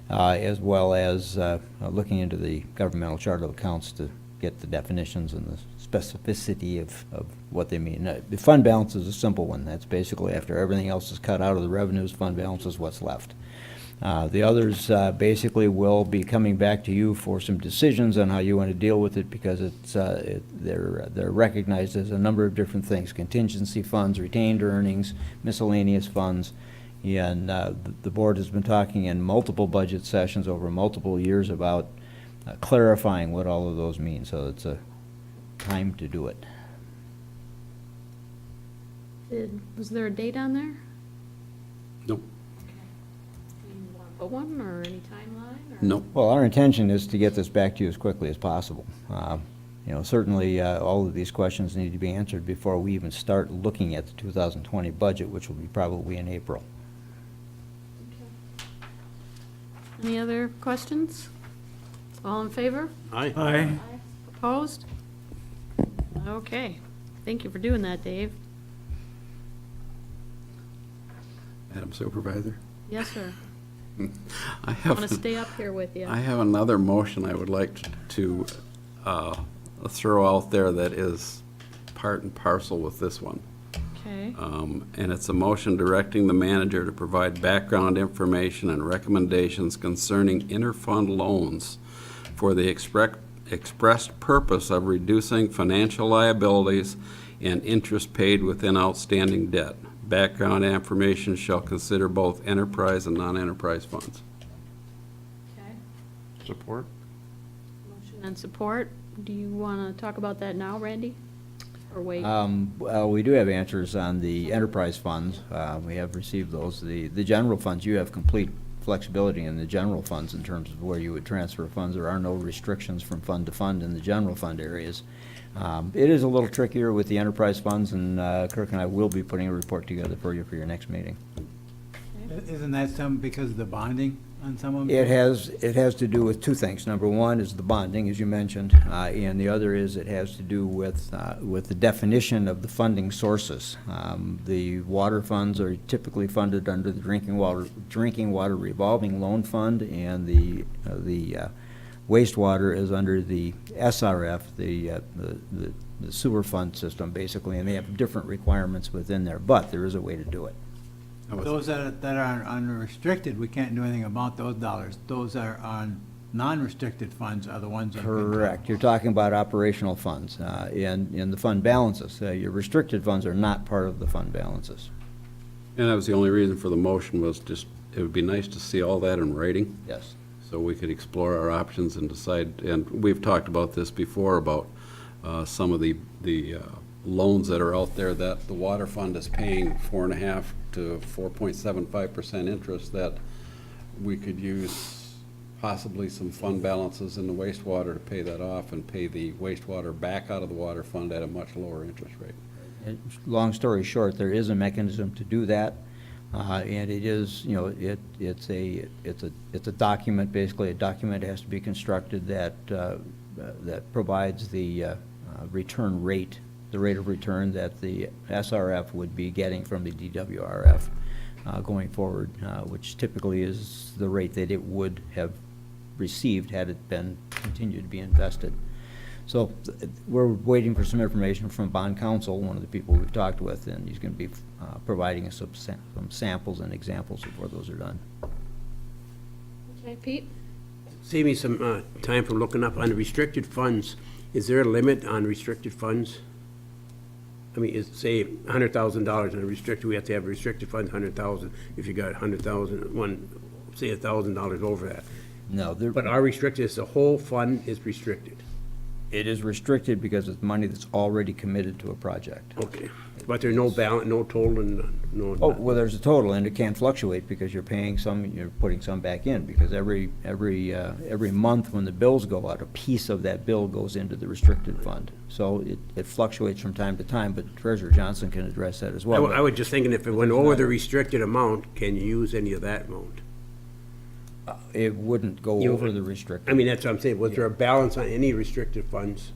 as well as looking into the governmental chart of accounts to get the definitions and the specificity of what they mean. The fund balance is a simple one. That's basically after everything else is cut out of the revenues, fund balance is what's left. The others basically will be coming back to you for some decisions on how you want to deal with it, because they're recognized as a number of different things: contingency funds, retained earnings, miscellaneous funds. And the board has been talking in multiple budget sessions over multiple years about clarifying what all of those mean. So it's a time to do it. Was there a date on there? Nope. Do you want to put one, or any timeline? or- Nope. Well, our intention is to get this back to you as quickly as possible. Certainly, all of these questions need to be answered before we even start looking at the 2020 budget, which will be probably in April. Any other questions? All in favor? Aye. Aye. Opposed? Okay, thank you for doing that, Dave. Madam Supervisor? Yes, sir. I I have, want to stay up here with you. I have another motion I would like to throw out there that is part and parcel with this one. Okay. And it's a motion directing the manager to provide background information and recommendations concerning interfund loans for the expressed purpose of reducing financial liabilities and interest paid within outstanding debt. Background information shall consider both enterprise and non-enterprise funds. Okay. Support? Motion and support. Do you want to talk about that now, Randy? Or wait? Well, we do have answers on the enterprise funds. We have received those. The general funds, you have complete flexibility in the general funds in terms of where you would transfer funds. There are no restrictions from fund to fund in the general fund areas. It is a little trickier with the enterprise funds, and Kirk and I will be putting a report together for you for your next meeting. Isn't that some, because of the bonding on some of them? It has to do with two things. Number one is the bonding, as you mentioned, and the other is it has to do with the definition of the funding sources. The water funds are typically funded under the drinking water revolving loan fund, and the wastewater is under the SRF, the sewer fund system, basically, and they have different requirements within there, but there is a way to do it. Those that are unrestricted, we can't do anything about those dollars. Those that are on non-restricted funds are the ones that. Correct. You're talking about operational funds and the fund balances. Your restricted funds are not part of the fund balances. And that was the only reason for the motion, was just, it would be nice to see all that in writing, Yes. so we could explore our options and decide. And we've talked about this before, about some of the loans that are out there that the water fund is paying 4.5 to 4.75% interest, that we could use possibly some fund balances in the wastewater to pay that off and pay the wastewater back out of the water fund at a much lower interest rate. Long story short, there is a mechanism to do that, and it is, it's a document, basically a document has to be constructed that provides the return rate, the rate of return that the SRF would be getting from the DWRF going forward, which typically is the rate that it would have received had it been continued to be invested. So we're waiting for some information from bond counsel, one of the people we've talked with, and he's going to be providing us some samples and examples of where those are done. Okay, Pete? Save me some time from looking up on the restricted funds. Is there a limit on restricted funds? I mean, is, say, $100,000 in a restricted, we have to have restricted funds, 100,000. If you got 100,000, say $1,000 over that. No, But our restricted, is the whole fund is restricted? it is restricted because it's money that's already committed to a project. Okay. But there's no balance, no total, and no... Oh, well, there's a total, and it can fluctuate because you're paying some, you're putting some back in, because every month when the bills go out, a piece of that bill goes into the restricted fund. So it fluctuates from time to time, but Treasurer Johnson can address that as well. I was just thinking, if it went over the restricted amount, can you use any of that amount? It wouldn't go over the restricted. I mean, that's what I'm saying. Was there a balance on any restricted funds?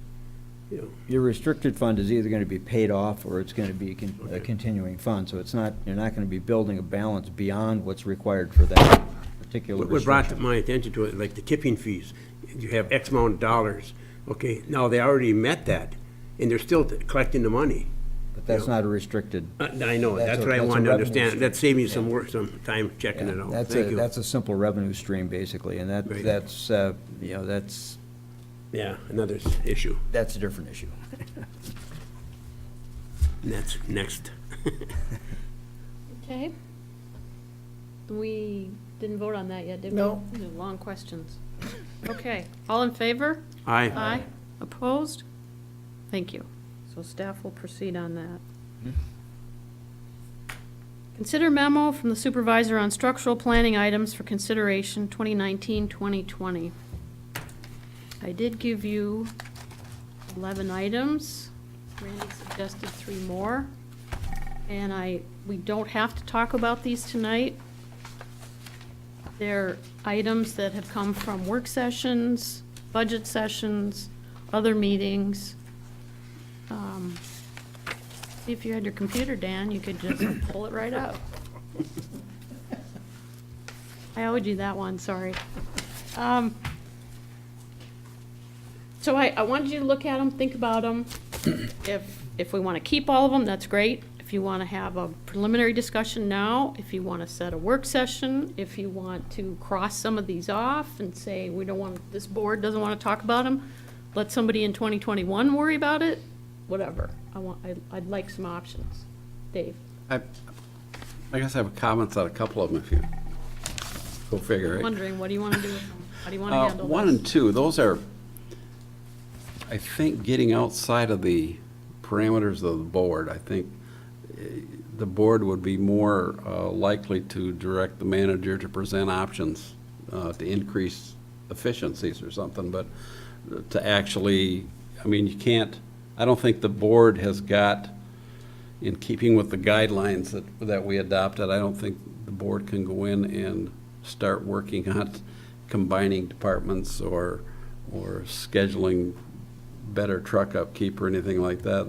You know, Your restricted fund is either going to be paid off or it's going to be a continuing fund. So it's not, you're not going to be building a balance beyond what's required for that particular What brought restriction. my attention to it, like the tipping fees, you have X amount of dollars, okay, now they already met that, and they're still collecting the money. But that's not a restricted. I know, That's that's a- what I that's a wanted to revenue understand. stream. That saved me some work, some time checking it out. Thank you. That's a simple revenue stream, basically, and Right. that's Yeah, another issue, that's a different issue. and that's next. Okay. We didn't vote on that yet, did we? No. These are long questions. Okay, all in favor? Aye. Aye. Opposed? Thank you. So staff will proceed on that. Consider memo from the supervisor on structural planning items for consideration 2019-2020. I did give you 11 items. Randy suggested 3 more. And we don't have to talk about these tonight. They're items that have come from work sessions, budget sessions, other meetings. See if you had your computer, Dan, you could just pull it right up. I owed you that one, sorry. So I wanted you to look at them, think about them. If we want to keep all of them, that's great. If you want to have a preliminary discussion now, if you want to set a work session, if you want to cross some of these off and say, we don't want, this board doesn't want to talk about them, let somebody in 2021 worry about it, whatever. I'd like some options. Dave? I guess I have comments on a couple of them if you go figure, right? Wondering, what do you want to do with them? How do you want to handle this? 1 and 2, those are, I think, getting outside of the parameters of the board. I think the board would be more likely to direct the manager to present options to increase efficiencies or something, but to actually, I mean, you can't, I don't think the board has got, in keeping with the guidelines that we adopted, I don't think the board can go in and start working on combining departments or scheduling better truck upkeep or anything like that.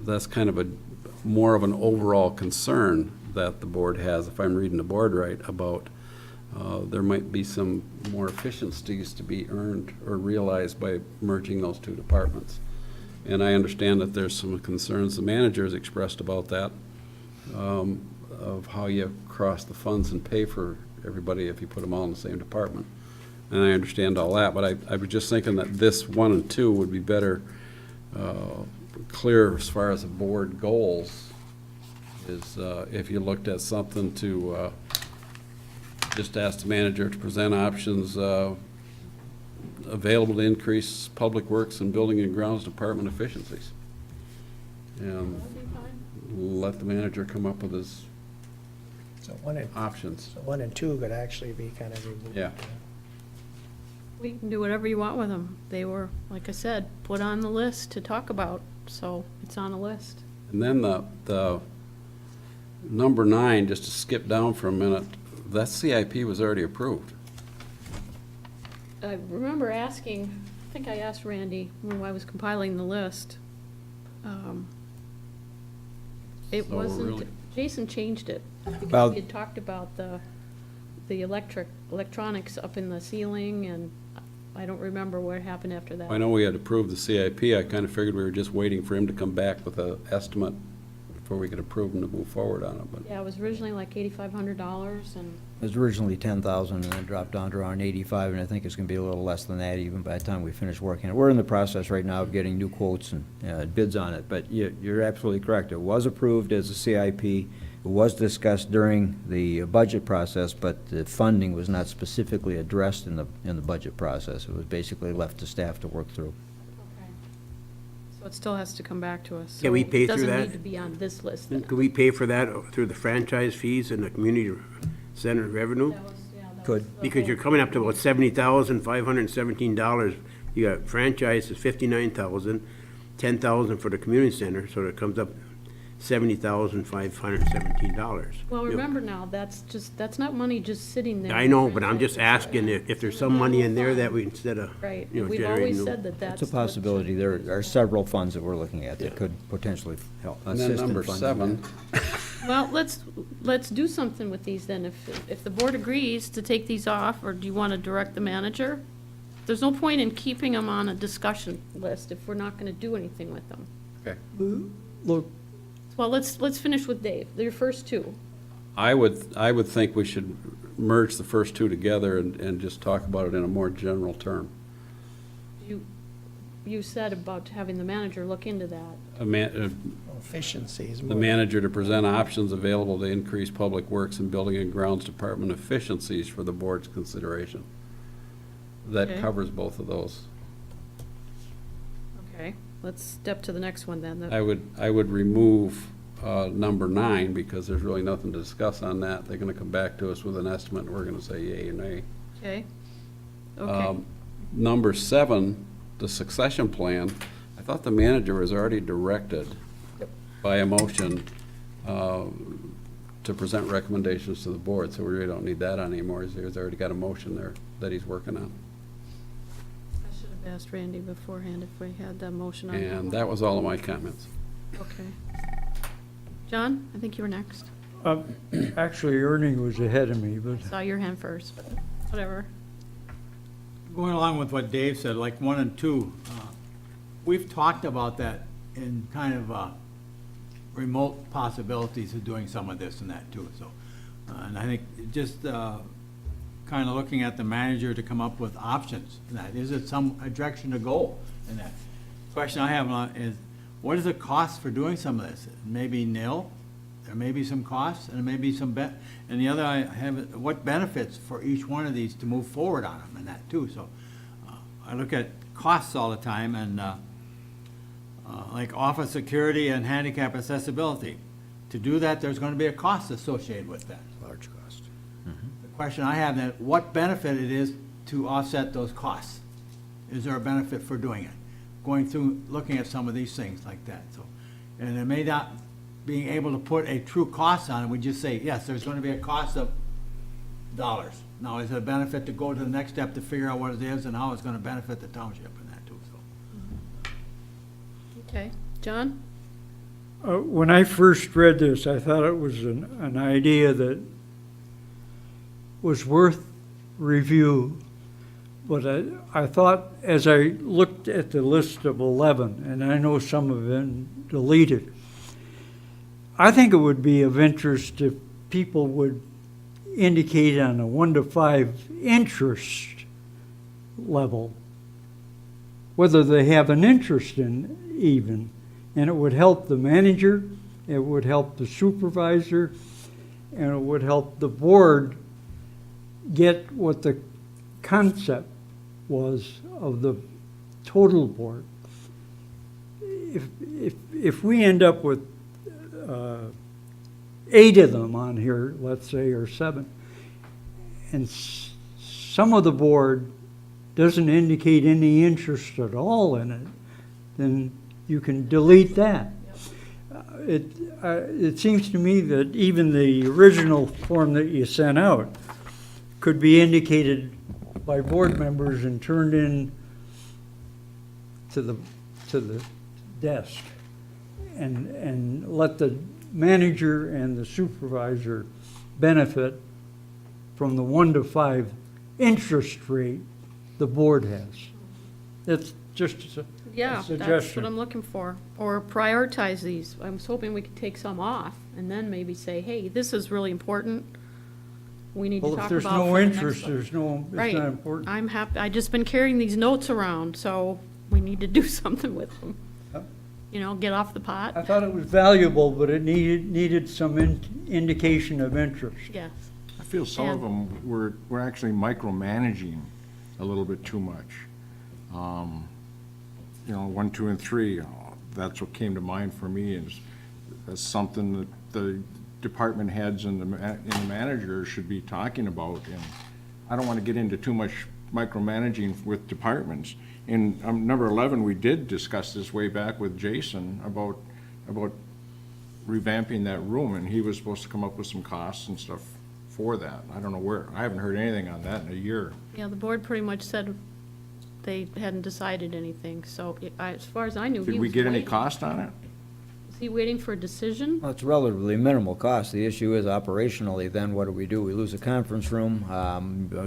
That's kind of more of an overall concern that the board has, if I'm reading the board right, about there might be some more efficiencies to be earned or realized by merging those two departments. And I understand that there's some concerns the manager has expressed about that, of how you cross the funds and pay for everybody if you put them all in the same department. And I understand all that, but I was just thinking that this 1 and 2 would be better, clear as far as the board goals, is if you looked at something to just ask the manager to present options available to increase public works and building and grounds department efficiencies. And let the manager come up with his So 1 and, options. so 1 and 2 could actually be kind of removed. Yeah. We can do whatever you want with them. They were, like I said, put on the list to talk about, so it's on the list. And then the number 9, just to skip down for a minute, that CIP was already approved. I remember asking, I think I asked Randy when I was compiling the list. It So wasn't, really- Jason changed it, Well- because we had talked about the electronics up in the ceiling, and I don't remember what happened after that. I know we had approved the CIP. I kind of figured we were just waiting for him to come back with an estimate before we could approve him to move forward on it, but. Yeah, it was originally like $8,500, and It was originally 10,000 and then dropped down to around 85, and I think it's gonna be a little less than that even by the time we finish working it. We're in the process right now of getting new quotes and bids on it, but you're absolutely correct. It was approved as a CIP. It was discussed during the budget process, but the funding was not specifically addressed in the budget process. It was basically left to staff to work through. so it still has to come back to us. Can we So pay it through doesn't that? need to be on this list then. Could we pay for that through the franchise fees and the community center revenue? That was- yeah, that Could. was the Because you're whole- coming up to about $70,517. You got franchise is $59,000, $10,000 for the community center, so it comes up $70,517. Well, remember now, that's not money just sitting there. I know, but I'm just asking if there's some money in there that we, instead of, Right, you know, we've generating always new. said that that's. It's a possibility. There are several funds that we're looking at that Yeah. could potentially help And assist then in number funding 7, that. Well, let's do something with these then. If the board agrees to take these off, or do you want to direct the manager? There's no point in keeping them on a discussion list if we're not going to do anything with them. okay. Well, let's finish with Dave, your first two. I would think we should merge the first 2 together and just talk about it in a more general term. You said about having the manager look into that. Efficiencies. The manager to present options available to increase public works and building and grounds department efficiencies for the board's consideration. That Okay. covers both of those. Okay, let's step to the next one then. I would remove number 9 because there's really nothing to discuss on that. They're gonna come back to us with an estimate and we're gonna say yay or nay. Okay, okay. Number 7, the succession plan, I thought the manager was already directed by a motion to present recommendations to the board, so we really don't need that on anymore. He's already got a motion there that he's working on. I should have asked Randy beforehand if we had that motion on. And that was all of my comments. Okay. John, I think you were next. Actually, Ernie was ahead of me, but Saw your hand first, but whatever. Going along with what Dave said, like 1 and 2, we've talked about that in kind of remote possibilities of doing some of this and that too, so. And I think just kind of looking at the manager to come up with options in that. Is it a direction to go in that? Question I have is, what is the cost for doing some of this? Maybe nil, there may be some costs, and there may be some and the other I have, what benefits for each one of these to move forward on them and that too, so. I look at costs all the time, and like office security and handicap accessibility. To do that, there's gonna be a cost associated with that. Large cost. The question I have then, what benefit it is to offset those costs? Is there a benefit for doing it? Going through, looking at some of these things like that, so. And it may not, being able to put a true cost on it, we just say, yes, there's gonna be a cost of dollars. Now, is it a benefit to go to the next step to figure out what it is and how it's gonna benefit the township and that too, so. Okay, John? when I first read this, I thought it was an idea that was worth review. But I thought, as I looked at the list of 11, and I know some have been deleted, I think it would be of interest if people would indicate on a 1 to 5 interest level whether they have an interest in even. And it would help the manager, it would help the supervisor, and it would help the board get what the concept was of the total board. If we end up with 8 of them on here, let's say, or 7, and some of the board doesn't indicate any interest at all in it, then you can delete that. It seems to me that even the original form that you sent out could be indicated by board members and turned in to the desk, and let the manager and the supervisor benefit from the 1 to 5 interest rate the board has. That's just a Yeah, suggestion. that's what I'm looking for. Or prioritize these. I was hoping we could take some off and then maybe say, hey, this is really important. We need to Well, talk if about. there's no for the next interest, one." it's Right. not important. I'm happy. I just been carrying these notes around, so we need to do something with them. Yep. You know, get off the pot. I thought it was valuable, but it needed some indication of interest. Yes. I feel some of them, we're actually micromanaging a little bit too much. 1, 2, and 3, that's what came to mind for me, is that's something that the department heads and the manager should be talking about. And I don't want to get into too much micromanaging with departments. In number 11, we did discuss this way back with Jason about revamping that room, and he was supposed to come up with some costs and stuff for that. I don't know where, I haven't heard anything on that in a year. Yeah, the board pretty much said they hadn't decided anything, so as far as I knew, he was Did we get any waiting. cost on it? Is he waiting for a decision? Well, it's relatively minimal cost. The issue is operationally, then what do? We lose a conference room?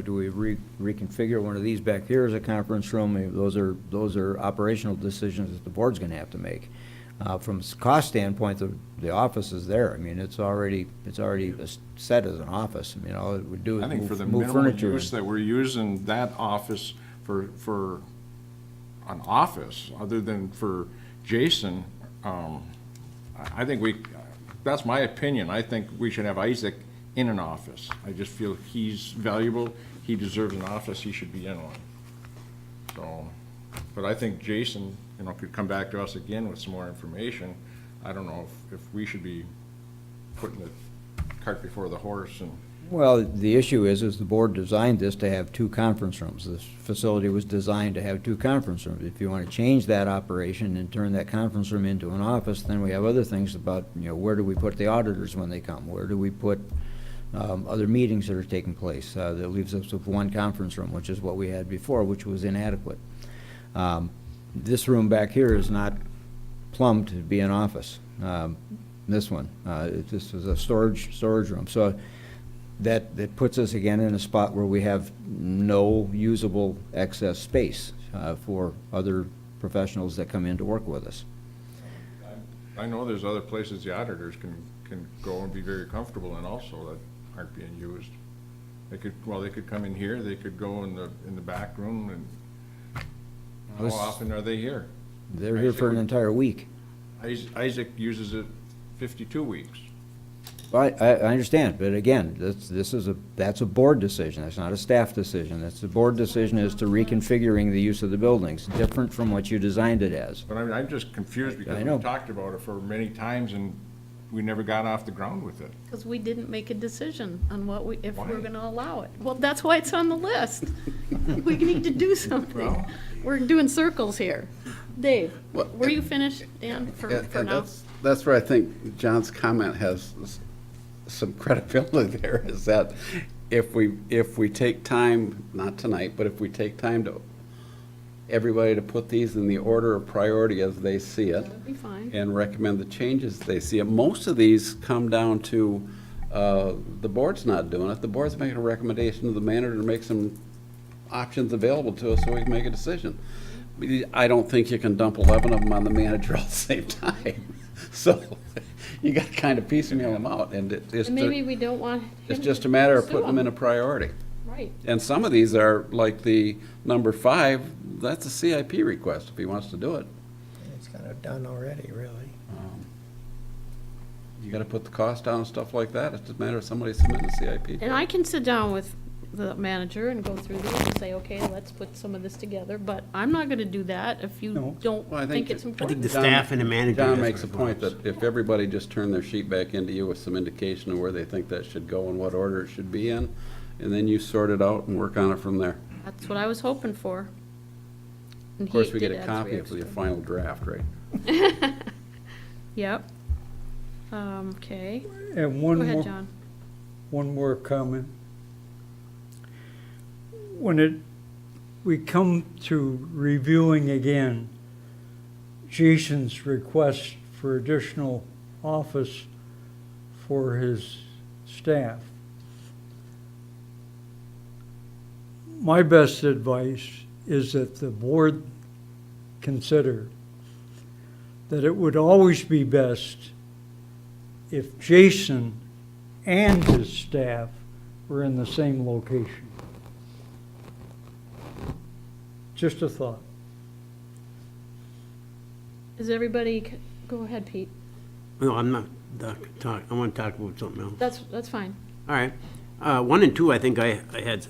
Do we reconfigure one of these back here as a conference room? Those are operational decisions that the board's gonna have to make. From a cost standpoint, the office is there. I mean, it's already set as an office. I mean, all it would do I think is for the move minimal furniture. use that we're using that office for an office, other than for Jason, I think that's my opinion. I think we should have Isaac in an office. I just feel he's valuable, he deserves an office, he should be in one. So, but I think Jason, could come back to us again with some more information. I don't know if we should be putting the cart before the horse and. Well, the issue is the board designed this to have 2 conference rooms. This facility was designed to have 2 conference rooms. If you want to change that operation and turn that conference room into an office, then we have other things about, where do we put the auditors when they come? Where do we put other meetings that are taking place? That leaves us with 1 conference room, which is what we had before, which was inadequate. This room back here is not plumbed to be an office. this one. This is a storage room. So that puts us again in a spot where we have no usable excess space for other professionals that come in to work with us. I know there's other places the auditors can go and be very comfortable in also that aren't being used. They could come in here, they could go in the back room, and how often are they here? They're here for an entire week. Isaac uses it 52 weeks. I understand, but again, that's a board decision, that's not a staff decision. That's the board decision as to reconfiguring the use of the buildings, different from what you designed it as. But I'm just confused because I we know. talked about it for many times and we never got off the ground with it. Because we didn't make a decision on if Why? we're gonna allow it. Well, that's why it's on the list. We need to do something. Well- We're doing circles here. Dave, Well, were you finished, Dan, for And now? that's where I think John's comment has some credibility there, is that if we take time, not tonight, but if we take time to, everybody to put these in the order of priority as they see it, That'd be fine. and recommend the changes they see it. Most of these come down to, the board's not doing it. The board's making a recommendation to the manager to make some options available to us so we can make a decision. I don't think you can dump 11 of them on the manager all at the same time. So you got to kind of piecemeal them out, and it's And maybe we don't want it's him just to a matter of pursue putting them in a them. priority. Right. And some of these are, like the number 5, that's a CIP request if he wants to do it. It's kind of done already, really. You got to put the cost down and stuff like that. It's just a matter of somebody submitting a CIP. And I can sit down with the manager and go through these and say, okay, let's put some of this together, but I'm not gonna do that if you No. don't Well, I think think it's that- important. the staff and the manager. John has makes a point response. that if everybody just turned their sheet back into you with some indication of where they think that should go and what order it should be in, and then you sort it out and work on it from there. That's what I was hoping for. And Of course, he we get did a add copy 3 of your extra. final draft, right? Yep. Okay. And Go ahead, John. one more comment. We come to reviewing again Jason's request for additional office for his staff. My best advice is that the board consider that it would always be best if Jason and his staff were in the same location. Just a thought. Is everybody, go ahead, Pete. No, I'm not talk, I want to talk about something else. That's fine. All right. 1 and 2, I think I had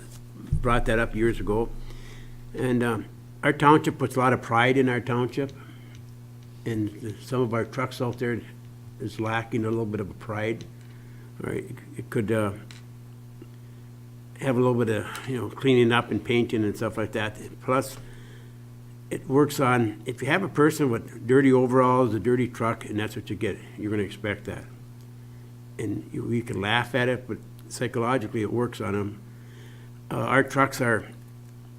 brought that up years ago. And our township puts a lot of pride in our township. And some of our trucks out there is lacking a little bit of pride. All right, it could have a little bit of, cleaning up and painting and stuff like that. Plus, it works on, if you have a person with dirty overalls, a dirty truck, and that's what you get, you're gonna expect that. And you can laugh at it, but psychologically, it works on them. Our trucks are,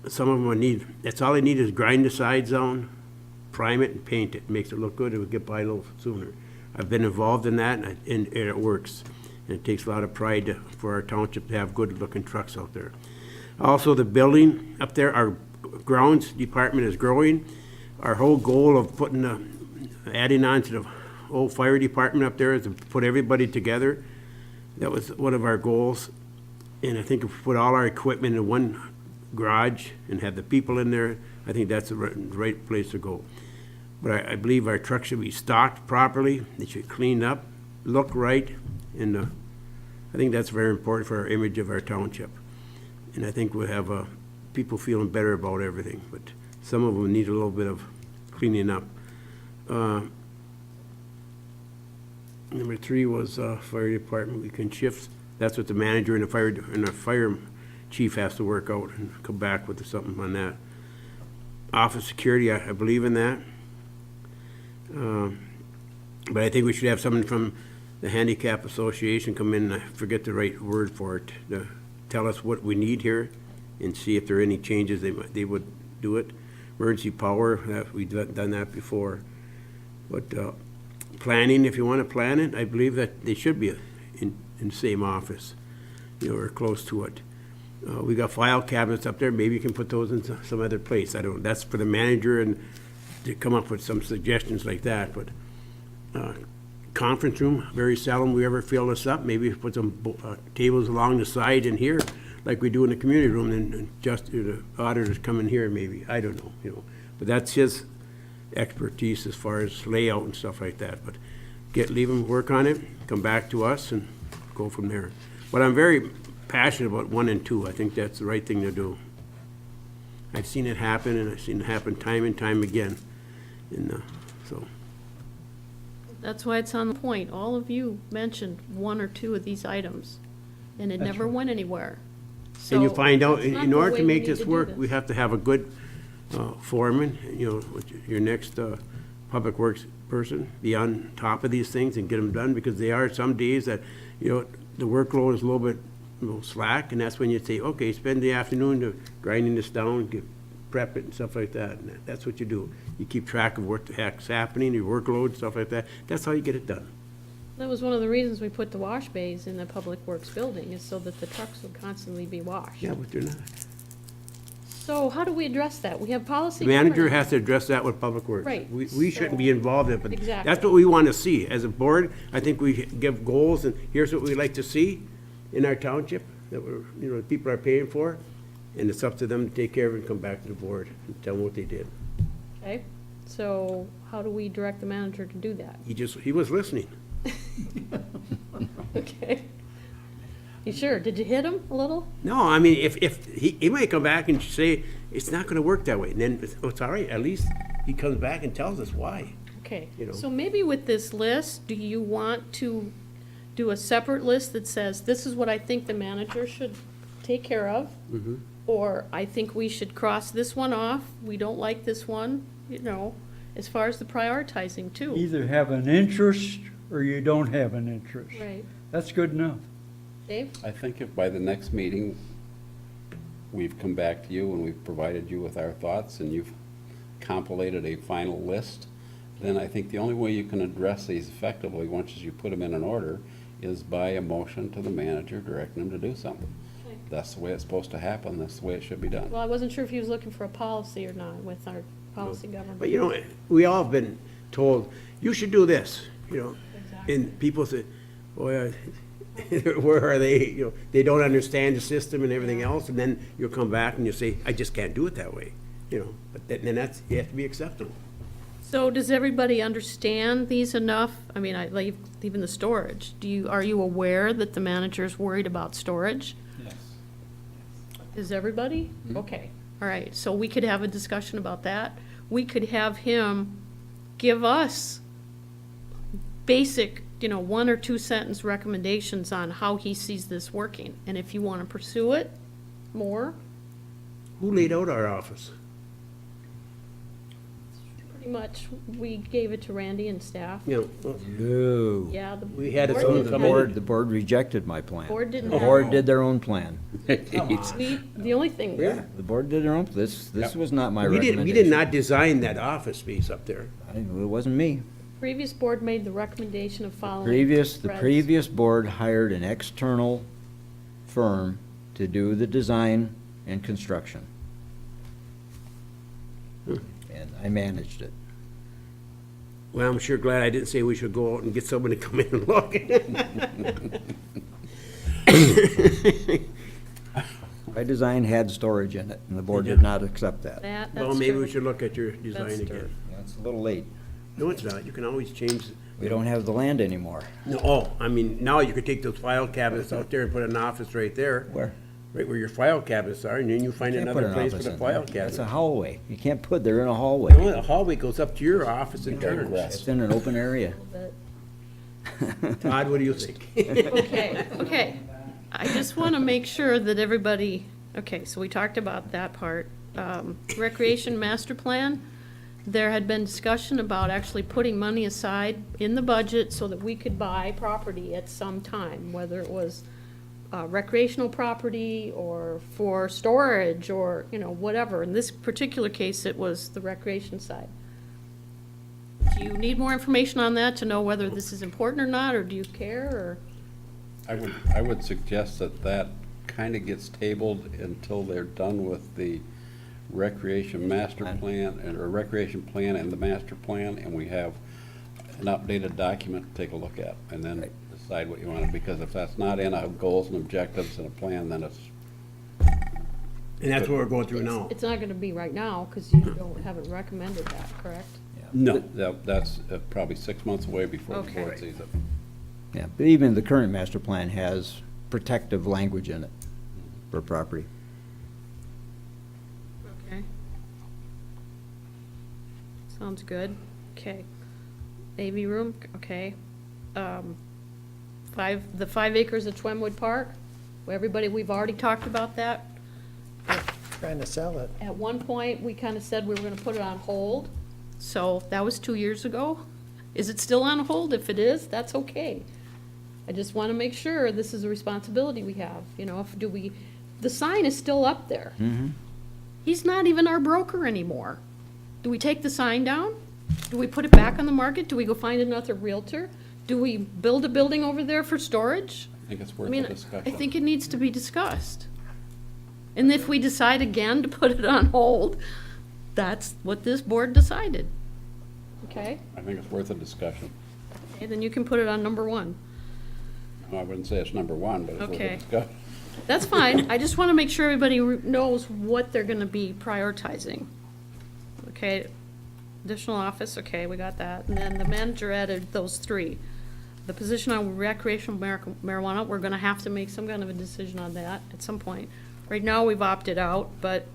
some of them that's all they need is grind the sides down, prime it and paint it, makes it look good, it would get by a little sooner. I've been involved in that, and it works. And it takes a lot of pride for our township to have good-looking trucks out there. Also, the building up there, our grounds department is growing. Our whole goal of adding on to the old fire department up there is to put everybody together. That was one of our goals. And I think if we put all our equipment in one garage and have the people in there, I think that's the right place to go. But I believe our trucks should be stocked properly, they should clean up, look right, and I think that's very important for our image of our township. And I think we'll have people feeling better about everything, but some of them need a little bit of cleaning up. Number 3 was fire department, we can shift, that's what the manager and the fire chief has to work out and come back with something on that. Office security, I believe in that. But I think we should have someone from the Handicap Association come in, I forget the right word for it, to tell us what we need here and see if there are any changes they would do it. Emergency power, we've done that before. But planning, if you want to plan it, I believe that they should be in the same office, or close to it. We got file cabinets up there, maybe you can put those in some other place, I don't, that's for the manager and to come up with some suggestions like that, but, conference room, very seldom we ever fill this up, maybe put some tables along the side in here, like we do in the community room, and just the auditors come in here maybe, I don't know, but that's his expertise as far as layout and stuff like that, but leave him work on it, come back to us and go from there. But I'm very passionate about 1 and 2. I think that's the right thing to do. I've seen it happen, and I've seen it happen time and time again. And so, That's why it's on the point. All of you mentioned 1 or 2 of these items, and it never went anywhere. and you So find out, that's not in the order way to we make need this to do work, this. we have to have a good foreman, your next public works person, be on top of these things and get them done, because there are some days that, the workload is a little bit, slack, and that's when you say, okay, spend the afternoon to grinding this down, prep it and stuff like that, and that's what you do. You keep track of what the heck's happening, your workload, stuff like that. That's how you get it done. That was one of the reasons we put the wash bays in the Public Works building, is so that the trucks would constantly be washed. Yeah, but they're not. So how do we address that? We have policy. The manager governing- has to address that with Public Works. Right, We shouldn't so- be involved in it, but Exactly. that's what we want to see. As a board, I think we give goals, and here's what we'd like to see in our township, that the people are paying for, and it's up to them to take care of it and come back to the board and tell them what they did. Okay, so how do we direct the manager to do that? He was listening. Okay. You sure? Did you hit him a little? No, I mean, if he might come back and say, it's not gonna work that way, and then, it's all right, at least he comes back and tells us why. Okay, You know. so maybe with this list, do you want to do a separate list that says, this is what I think the manager should take care of? Or I think we should cross this one off, we don't like this one, as far as the prioritizing too. Either have an interest or you don't have an interest. Right. That's good enough. Dave? I think if by the next meeting, we've come back to you and we've provided you with our thoughts and you've compilated a final list, then I think the only way you can address these effectively, once you put them in an order, is by a motion to the manager directing them to do something. Okay. That's the way it's supposed to happen, that's the way it should be done. Well, I wasn't sure if he was looking for a policy or not with our policy government. But we all have been told, you should do this, Exactly. and people say, boy, where are they, they don't understand the system and everything else, and then you'll come back and you'll say, I just can't do it that way, but then that's, you have to be acceptable. So does everybody understand these enough? I mean, even the storage, are you aware that the manager's worried about storage? Yes. Is everybody? Okay, all right, so we could have a discussion about that. We could have him give us basic, 1 or 2 sentence recommendations on how he sees this working. And if you want to pursue it more, Who laid out our office? pretty much, we gave it to Randy and staff. Well, No. Yeah, the We had it board from didn't the have- The board rejected my plan. Board didn't The have- board did their own plan. The only thing, The board did their own, this was not my we recommendation. did not design that office space up there. It wasn't me. previous board made the recommendation of following. The Fred's. previous board hired an external firm to do the design and construction. And I managed it. Well, I'm sure glad I didn't say we should go out and get somebody to come in and look. My design had storage in it, and the board did not accept that. That's Well, maybe we true. should look at your design That's again. true. It's a little late. No, it's not. You can always change. We don't have the land anymore. No, I mean, now you could take those file cabinets out there and put an office right there. Where? Right where your file cabinets are, and then you find Can't put another an place for office the in file there. That's a cabinet. hallway. You can't put, they're in a hallway. No, the hallway goes up to your office and turns. It's in an open area. Todd, what do you think? Okay. I just want to make sure that everybody, okay, so we talked about that part. Recreation master plan, there had been discussion about actually putting money aside in the budget so that we could buy property at some time, whether it was recreational property or for storage or, whatever. In this particular case, it was the recreation side. Do you need more information on that to know whether this is important or not, or do you care, or? I would suggest that that kind of gets tabled until they're done with the recreation master plan, or recreation plan and the master plan, and we have an updated document to take a look at, and then decide what you want, because if that's not in a goals and objectives and a plan, then it's, And that's what we're going through now. It's not gonna be right now, because you haven't recommended that, correct? No. that's probably 6 months away before the Okay. board sees it. Yeah, but even the current master plan has protective language in it for property. Okay. Sounds good. Okay. AV room, okay. The 5 acres at Twemwood Park, we've already talked about that. Trying to sell it. At one point, we kind of said we were gonna put it on hold, so that was 2 years ago. Is it still on hold? If it is, that's okay. I just wanna make sure this is a responsibility we have, the sign is still up there. He's not even our broker anymore. Do we take the sign down? Do we put it back on the market? Do we go find another realtor? Do we build a building over there for storage? I think it's I worth mean, a discussion. I think it needs to be discussed. And if we decide again to put it on hold, that's what this board decided. Okay? I think it's worth a discussion. Okay, then you can put it on number 1. I wouldn't say it's number 1, but it's worth Okay. a discussion. That's fine. I just want to make sure everybody knows what they're going to be prioritizing. Okay, additional office, okay, we got that. And then the manager added those 3. The position on recreational marijuana, we're going to have to make some kind of a decision on that at some point. Right now, we've opted out, but,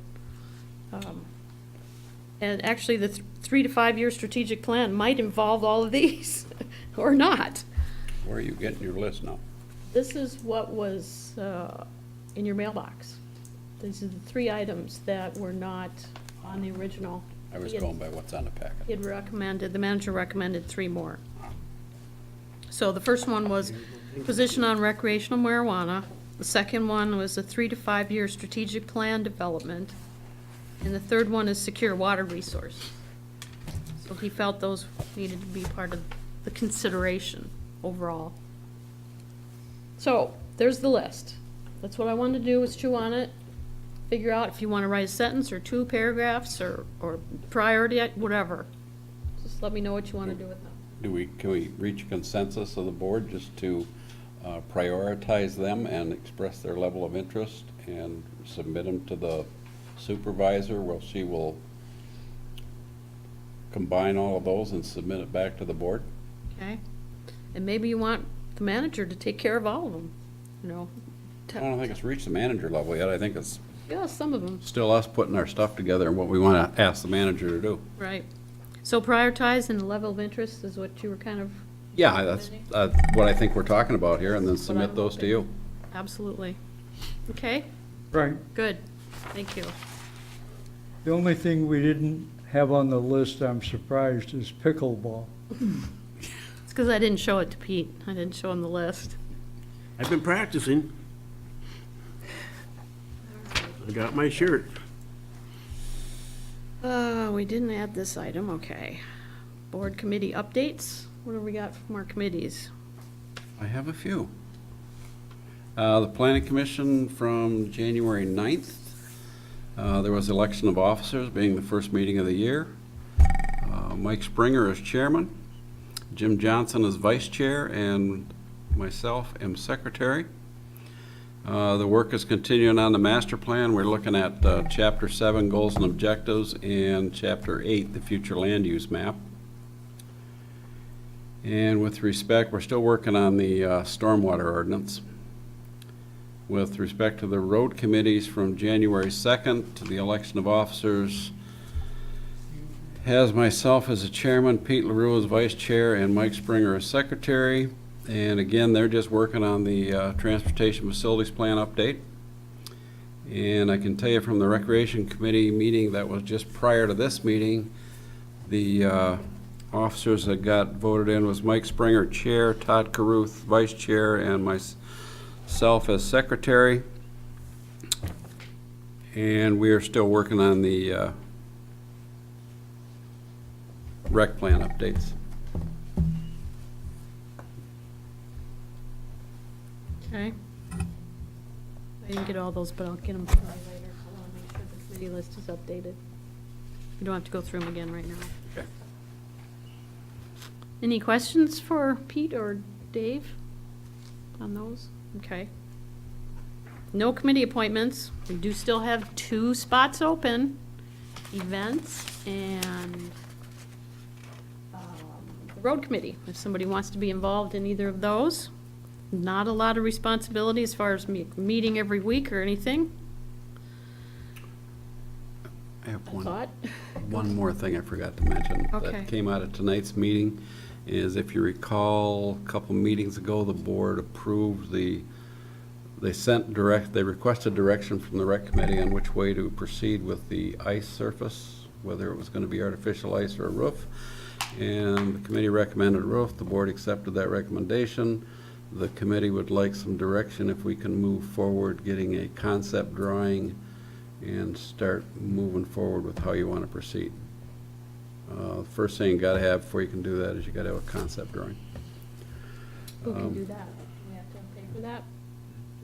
and actually, the 3 to 5 year strategic plan might involve all of these, or not. Where are you getting your list now? This is what was in your mailbox. These are the 3 items that were not on the original. I was He had- going by what's on the packet. He had recommended, the manager recommended 3 more. So the first one was position on recreational marijuana. The second one was a 3 to 5 year strategic plan development. And the third one is secure water resources. So he felt those needed to be part of the consideration overall. So, there's the list. That's what I wanted to do, was chew on it, figure out if you want to write a sentence or 2 paragraphs or priority, whatever. Just let me know what you want to do with them. Can we reach a consensus of the board just to prioritize them and express their level of interest and submit them to the supervisor? Well, she will combine all of those and submit it back to the board? Okay? And maybe you want the manager to take care of all of them, I don't think it's reached the manager level yet. I think it's Yeah, some of them, still us putting our stuff together and what we want to ask the manager to do. right. So prioritize and the level of interest is what you were kind of, Yeah, that's what I think we're talking about here, and then submit I'm those to you. absolutely. Okay, Right. good, thank you. The only thing we didn't have on the list, I'm surprised, is pickleball. It's because I didn't show it to Pete. I didn't show him the list. I've been practicing. I got my shirt. We didn't add this item, okay. Board committee updates. What have we got from our committees? I have a few. The Planning Commission from January 9th. There was election of officers being the first meeting of the year. Mike Springer as chairman, Jim Johnson as vice chair, and myself am secretary. The work is continuing on the master plan. We're looking at Chapter 7, Goals and Objectives, and Chapter 8, the Future Land Use Map. And with respect, we're still working on the stormwater ordinance. With respect to the road committees from January 2nd to the election of officers, has myself as a chairman, Pete LaRue as vice chair, and Mike Springer as secretary. And again, they're just working on the transportation facilities plan update. And I can tell you from the recreation committee meeting that was just prior to this meeting, the officers that got voted in was Mike Springer, chair, Todd Caruth, vice chair, and myself as secretary. And we are still working on the rec plan updates. Okay. I didn't get all those, but I'll get them for you later. I want to make sure the committee list is updated. We don't have to go through them again right now. Okay. Any questions for Pete or Dave on those? Okay. No committee appointments. We do still have 2 spots open, events and the road committee, if somebody wants to be involved in either of those. Not a lot of responsibility as far as meeting every week or anything, I have I thought. one more thing I forgot to mention. Okay. That came out of tonight's meeting, is if you recall, a couple meetings ago, the board approved they requested direction from the rec committee on which way to proceed with the ice surface, whether it was gonna be artificial ice or a roof. And the committee recommended roof, the board accepted that recommendation. The committee would like some direction if we can move forward, getting a concept drawing and start moving forward with how you want to proceed. First thing you gotta have before you can do that is you gotta have a concept drawing. Who can do that? Do we have to pay for that?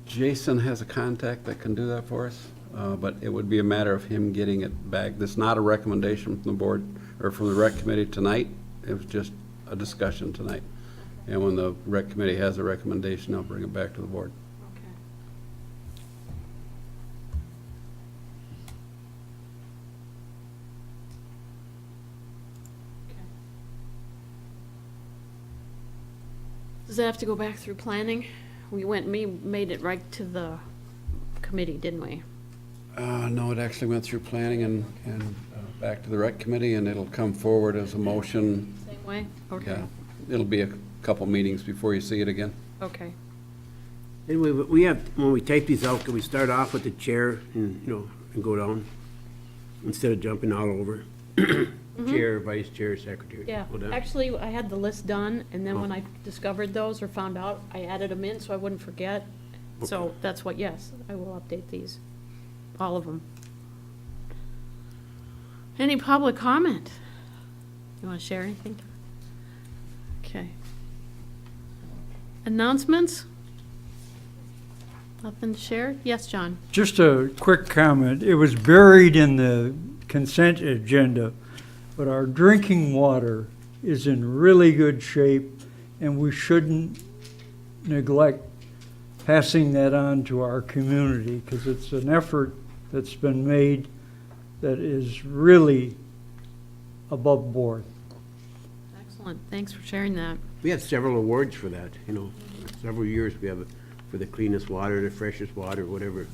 Jason has a contact that can do that for us, but it would be a matter of him getting it back. This is not a recommendation from the board or from the rec committee tonight. It was just a discussion tonight. And when the rec committee has a recommendation, they'll bring it back to the board. Okay. Okay. Does that have to go back through planning? We made it right to the committee, didn't we? No, it actually went through planning and back to the rec committee, and it'll come forward as a motion. Same way? Okay, Yeah, it'll be a couple meetings before you see it again. okay. Anyway, we have, when we type these out, can we start off with the chair and, and go down? Instead of jumping all over? Chair, vice chair, secretary. Yeah, Go down. actually, I had the list done, and then when I discovered those or found out, I added them in so I wouldn't forget. So that's what, yes, I will update these, all of them. Any public comment? You want to share anything? Okay. Announcements? Nothing to share? Yes, John? Just a quick comment. It was buried in the consent agenda, but our drinking water is in really good shape, and we shouldn't neglect passing that on to our community, because it's an effort that's been made that is really above board. Excellent, thanks for sharing that. We have several awards for that, several years we have for the cleanest water, the freshest water, whatever.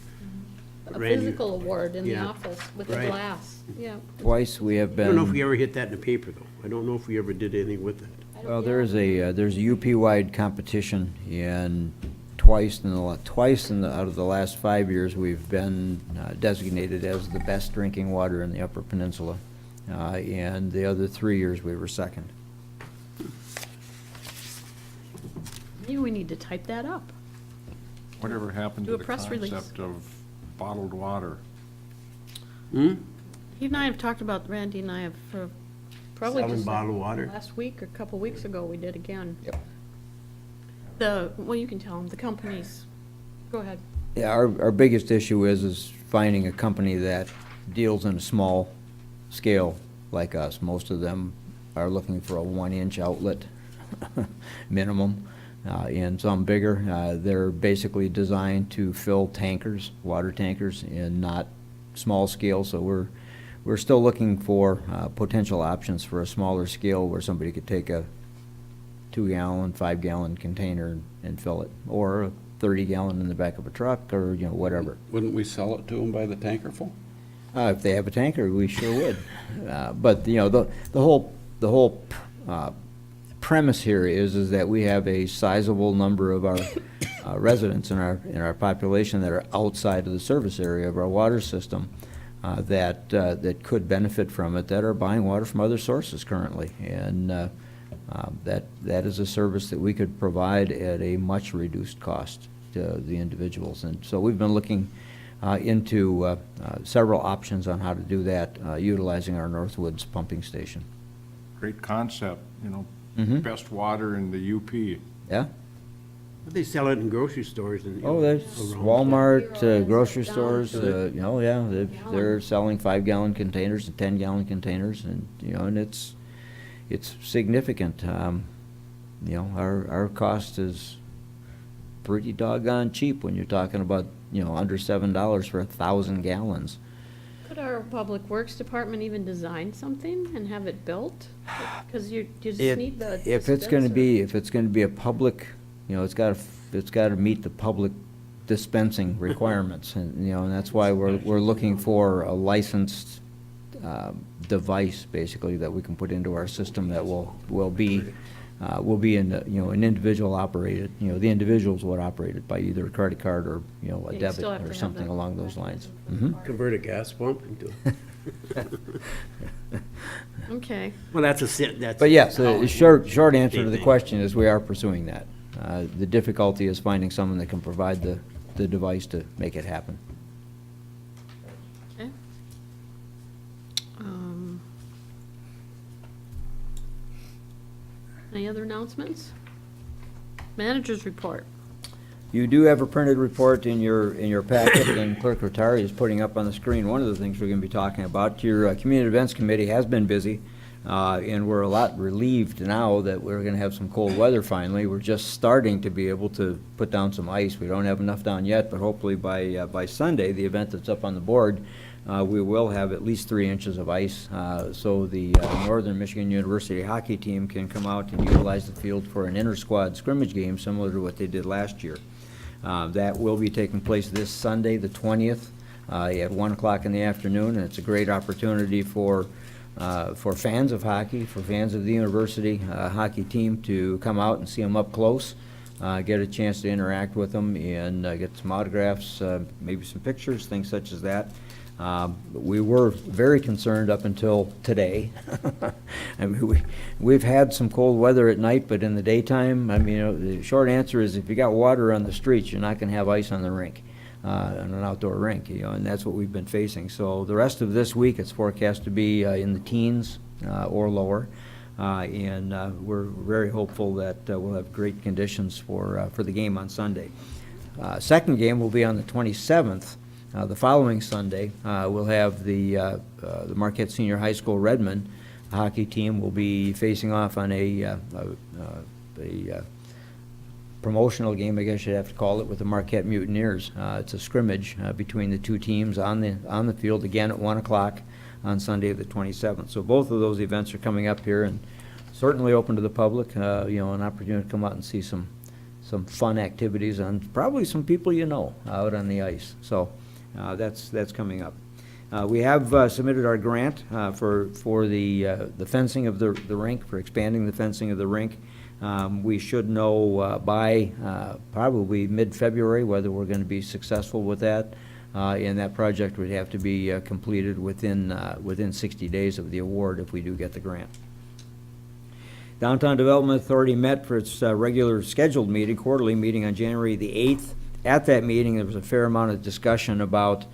A Randy- physical award in the Yeah. office with a Right. glass, yeah. Twice we have I don't know if been, we ever hit that in the paper, though. I don't know if we ever did anything with that. well, there's a UP-wide competition, and twice out of the last 5 years, we've been designated as the best drinking water in the Upper Peninsula. And the other 3 years, we were second. Maybe we need to type that up. Whatever happened Do to a the press release. concept of bottled water? Hmm? He and I have talked about, Randy and I have, for probably Selling just bottled water? last week or a couple weeks ago, we did again. Yep. Well, you can tell them, the companies, go ahead. Yeah, our biggest issue is finding a company that deals in a small scale like us. Most of them are looking for a 1-inch outlet minimum, and some bigger. They're basically designed to fill tankers, water tankers, and not small scale. So we're still looking for potential options for a smaller scale where somebody could take a 2-gallon, 5-gallon container and fill it, or a 30-gallon in the back of a truck, or whatever. Wouldn't we sell it to them by the tankerful? If they have a tanker, we sure would. But the whole premise here is that we have a sizable number of our residents in our population that are outside of the service area of our water system that could benefit from it, that are buying water from other sources currently, and that is a service that we could provide at a much reduced cost to the individuals. And so we've been looking into several options on how to do that, utilizing our Northwoods pumping station. great concept, you know, Mhm. best water in the UP. Yeah? They sell it in grocery stores and. Oh, there's around. Walmart, grocery stores, you know, yeah, they're selling 5-gallon containers and 10-gallon containers, and, you know, and it's significant. You know, our cost is pretty doggone cheap when you're talking about, you know, under $7 for 1,000 gallons. Could our Public Works Department even design something and have it built? Because you just need the If it's gonna dispenser. be, if it's gonna be a public, you know, it's gotta meet the public dispensing requirements, and, you know, and that's why we're looking for a licensed, device, basically, that we can put into our system that will be in, you know, an individual operated, you know, the individuals would operate it by either a credit card or, you know, a Yeah, you debit still have to or have something the along those lines. mechanism. Mhm. Convert a gas pump into. Okay. Well, that's a sit, that's. But yes, the short answer to the Same question is we are pursuing that. The difficulty is finding someone that can provide the device to make it happen. Okay. Any other announcements? Managers report. You do have a printed report in your packet, and Clerk Rotari is putting up on the screen one of the things we're going to be talking about. Your Community Events Committee has been busy, and we're a lot relieved now that we're going to have some cold weather finally. We're just starting to be able to put down some ice. We don't have enough down yet, but hopefully by Sunday, the event that's up on the board, we will have at least 3 inches of ice, so the Northern Michigan University hockey team can come out and utilize the field for an inter-squad scrimmage game similar to what they did last year. That will be taking place this Sunday, the 20th, at 1 o'clock in the afternoon, and it's a great opportunity for fans of hockey, for fans of the university hockey team to come out and see them up close, get a chance to interact with them and get some autographs, maybe some pictures, things such as that. We were very concerned up until today. I mean, we've had some cold weather at night, but in the daytime, I mean, you know, the short answer is if you got water on the streets, you're not going to have ice on the rink, on an outdoor rink, you know, and that's what we've been facing. So the rest of this week, it's forecast to be in the teens or lower, and we're very hopeful that we'll have great conditions for the game on Sunday. Second game will be on the 27th. The following Sunday, we'll have the Marquette Senior High School Redmond hockey team will be facing off on a promotional game, I guess you'd have to call it, with the Marquette Mutineers. It's a scrimmage between the two teams on the field, again at 1 o'clock on Sunday the 27th. So both of those events are coming up here, and certainly open to the public, you know, an opportunity to come out and see some fun activities and probably some people you know out on the ice. So that's coming up. We have submitted our grant for the fencing of the rink, for expanding the fencing of the rink. We should know by probably mid-February whether we're going to be successful with that, and that project would have to be completed within 60 days of the award if we do get the grant. Downtown Development Authority met for its regular scheduled meeting, quarterly meeting on January the 8th. At that meeting, there was a fair amount of discussion about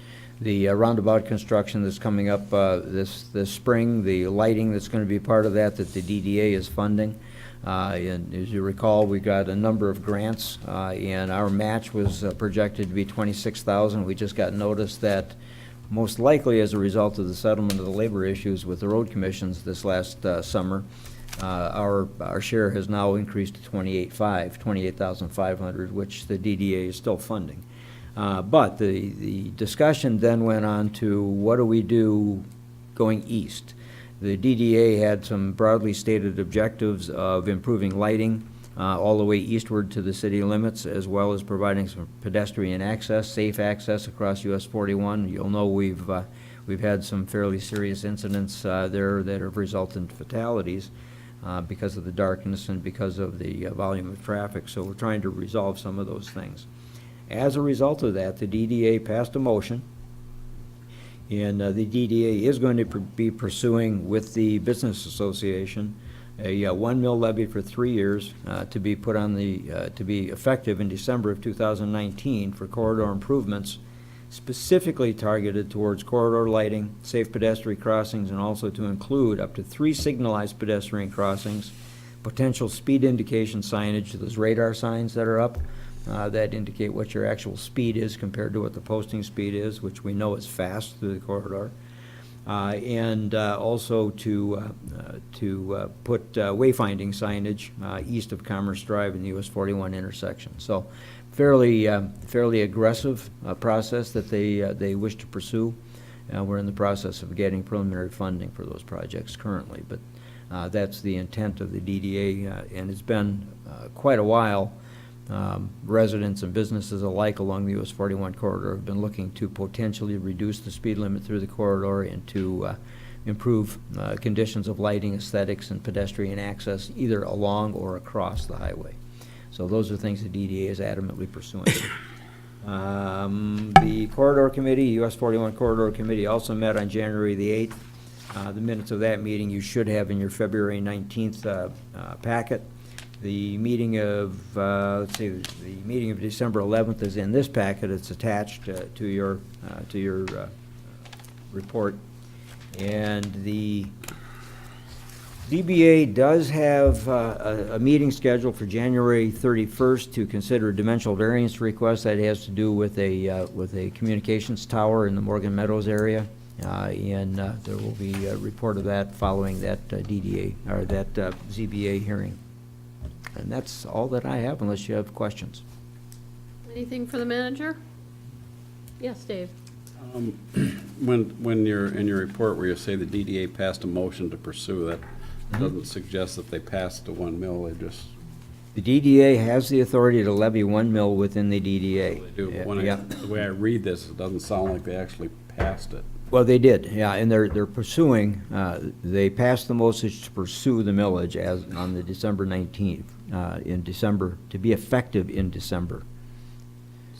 the roundabout construction that's coming up this spring, the lighting that's going to be part of that the DDA is funding. And as you recall, we got a number of grants, and our match was projected to be $26,000. We just got notice that most likely as a result of the settlement of the labor issues with the road commissions this last summer, our share has now increased to $28,500, which the DDA is still funding. But the discussion then went on to what do we do going east? The DDA had some broadly stated objectives of improving lighting all the way eastward to the city limits, as well as providing some pedestrian access, safe access across US 41. You'll know we've had some fairly serious incidents there that have resulted in fatalities because of the darkness and because of the volume of traffic. So we're trying to resolve some of those things. As a result of that, the DDA passed a motion, and the DDA is going to be pursuing with the Business Association a 1 mil levy for 3 years to be put on to be effective in December of 2019 for corridor improvements specifically targeted towards corridor lighting, safe pedestrian crossings, and also to include up to 3 signalized pedestrian crossings, potential speed indication signage, those radar signs that are up, that indicate what your actual speed is compared to what the posting speed is, which we know is fast through the corridor. And also to put wayfinding signage east of Commerce Drive in the US 41 intersection. So fairly aggressive process that they wish to pursue. We're in the process of getting preliminary funding for those projects currently, but that's the intent of the DDA, and it's been quite a while. Residents and businesses alike along the US 41 corridor have been looking to potentially reduce the speed limit through the corridor and to improve conditions of lighting, aesthetics, and pedestrian access either along or across the highway. So those are things the DDA is adamantly pursuing. The Corridor Committee, US 41 Corridor Committee, also met on January the 8th. The minutes of that meeting you should have in your February 19th packet. The meeting of, let's see, the meeting of December 11th is in this packet. It's attached to your report. And the DBA does have a meeting scheduled for January 31st to consider a dimensional variance request that has to do with a communications tower in the Morgan Meadows area. And there will be a report of that following that DDA, or that ZBA hearing. And that's all that I have, unless you have questions. Anything for the manager? Yes, Dave? When you're in your report where you say the DDA passed a motion to pursue, that doesn't suggest that they passed the 1 mil, they just. The DDA has the authority to levy 1 mil within the DDA. They do, but Yeah. the way I read this, it doesn't sound like they actually passed it. Well, they did, yeah, and they're pursuing, they passed the motion to pursue the millage as, on the December 19th, in December, to be effective in December.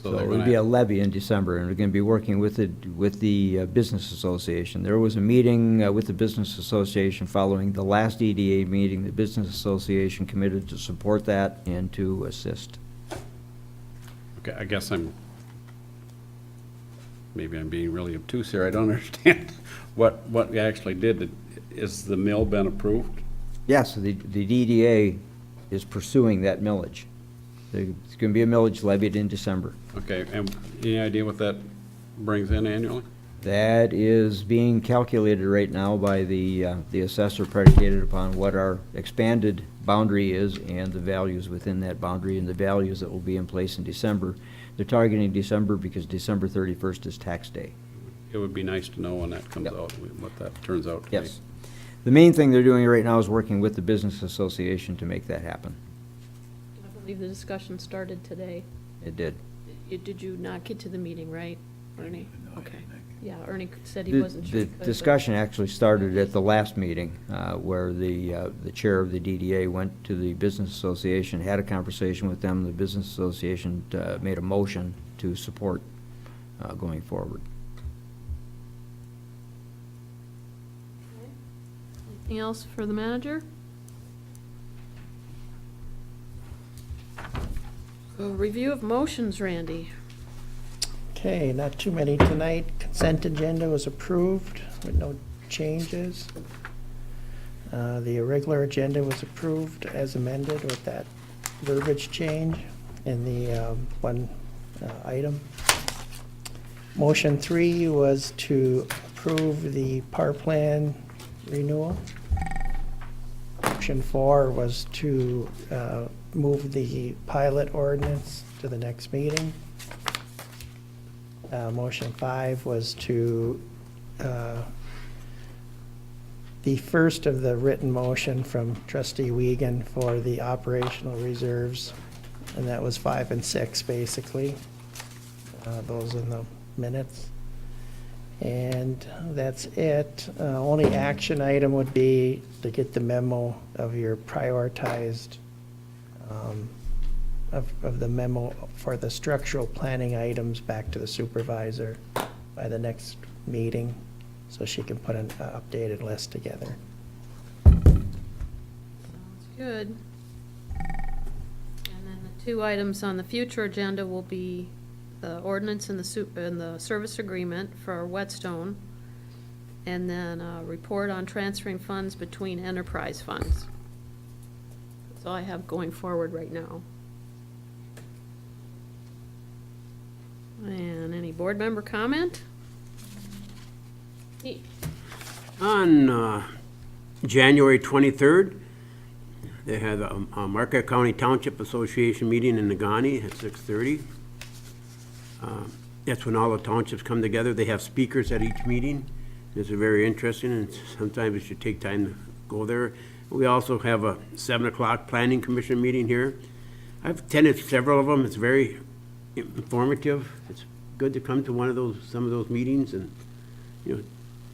So they're it would gonna- be a levy in December, and we're gonna be working with the Business Association. There was a meeting with the Business Association following the last DDA meeting. The Business Association committed to support that and to assist. Okay, I guess maybe I'm being really obtuse here. I don't understand what we actually did. Is the mill been approved? Yes, the DDA is pursuing that millage. There's going to be a millage levied in December. Okay, and any idea what that brings in annually? That is being calculated right now by the assessor, predicated upon what our expanded boundary is and the values within that boundary and the values that will be in place in December. They're targeting December because December 31st is tax day. It would be nice to know when that comes out, what that turns out to be. Yes. The main thing they're doing right now is working with the Business Association to make that happen. I believe the discussion started today. It did. Did you not get to the meeting, right, Ernie? No, I Okay. didn't make it. Yeah, Ernie said he The wasn't sure. the but- discussion actually started at the last meeting, where the chair of the DDA went to the Business Association, had a conversation with them. The Business Association made a motion to support going forward. Anything else for the manager? A review of motions, Randy. Okay, not too many tonight. Consent agenda was approved with no changes. The irregular agenda was approved as amended with that verbiage change in the one item. Motion 3 was to approve the power plan renewal. Motion 4 was to move the pilot ordinance to the next meeting. Motion 5 was to, the first of the written motion from trustee Wiegand for the operational reserves, and that was 5 and 6, basically. Those in the minutes. And that's it. Only action item would be to get the memo of your prioritized, of the memo for the structural planning items back to the supervisor by the next meeting, so she can put an updated list together. Sounds good. And then the two items on the future agenda will be the ordinance and the service agreement for Whetstone, and then a report on transferring funds between enterprise funds. That's all I have going forward right now. And any board member comment? Pete? On January 23rd, they had a Marquette County Township Association meeting in Nagani at 6:30. That's when all the townships come together. They have speakers at each meeting. It's very interesting, and sometimes it should take time to go there. We also have a 7 o'clock Planning Commission meeting here. I've attended several of them. It's very informative. It's good to come to some of those meetings, and, you know,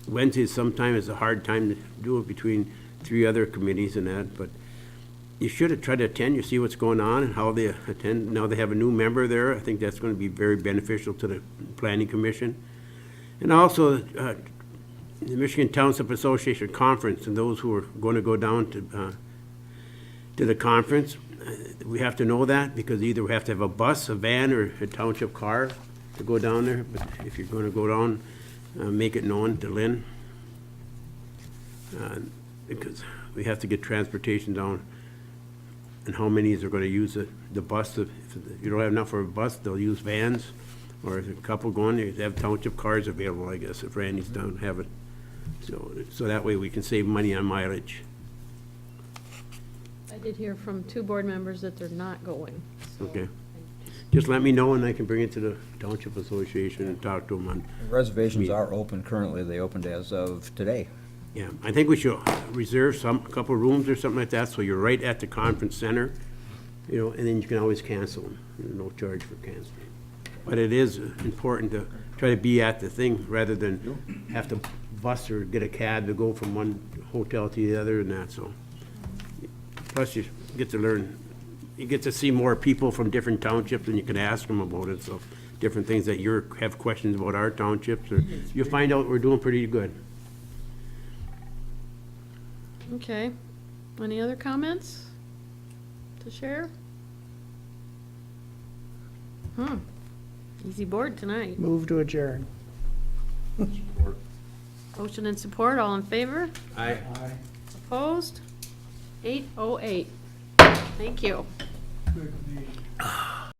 Wednesdays sometimes is a hard time to do it between 3 other committees and that, but you should try to attend. You see what's going on and how they attend. Now they have a new member there. I think that's going to be very beneficial to the Planning Commission. And also, the Michigan Township Association Conference, and those who are going to go down to the conference, we have to know that, because either we have to have a bus, a van, or a township car to go down there. But if you're going to go down, make it known to Lynn, because we have to get transportation down. And how many are going to use the bus? If you don't have enough for a bus, they'll use vans, or if a couple going, they have township cars available, I guess, if Randy's down, have it. So that way we can save money on mileage. I did hear from 2 board members that they're not going. So Okay. Just let me know, and I can bring it to the Township Association and talk to them on. Reservations are open currently. They opened as of today. Yeah, I think we should reserve a couple rooms or something like that, so you're right at the conference center, you know, and then you can always cancel them. There's no charge for canceling. But it is important to try to be at the thing rather than have to bus or get a cab to go from one hotel to the other and that, so. Plus, you get to learn, you get to see more people from different townships, and you can ask them about it, so different things that you have questions about our townships, or you'll find out we're doing pretty good. Okay. Any other comments to share? Easy board tonight. Move to adjourn. Motion and support, all in favor? Aye. Opposed? 8:08. Thank you.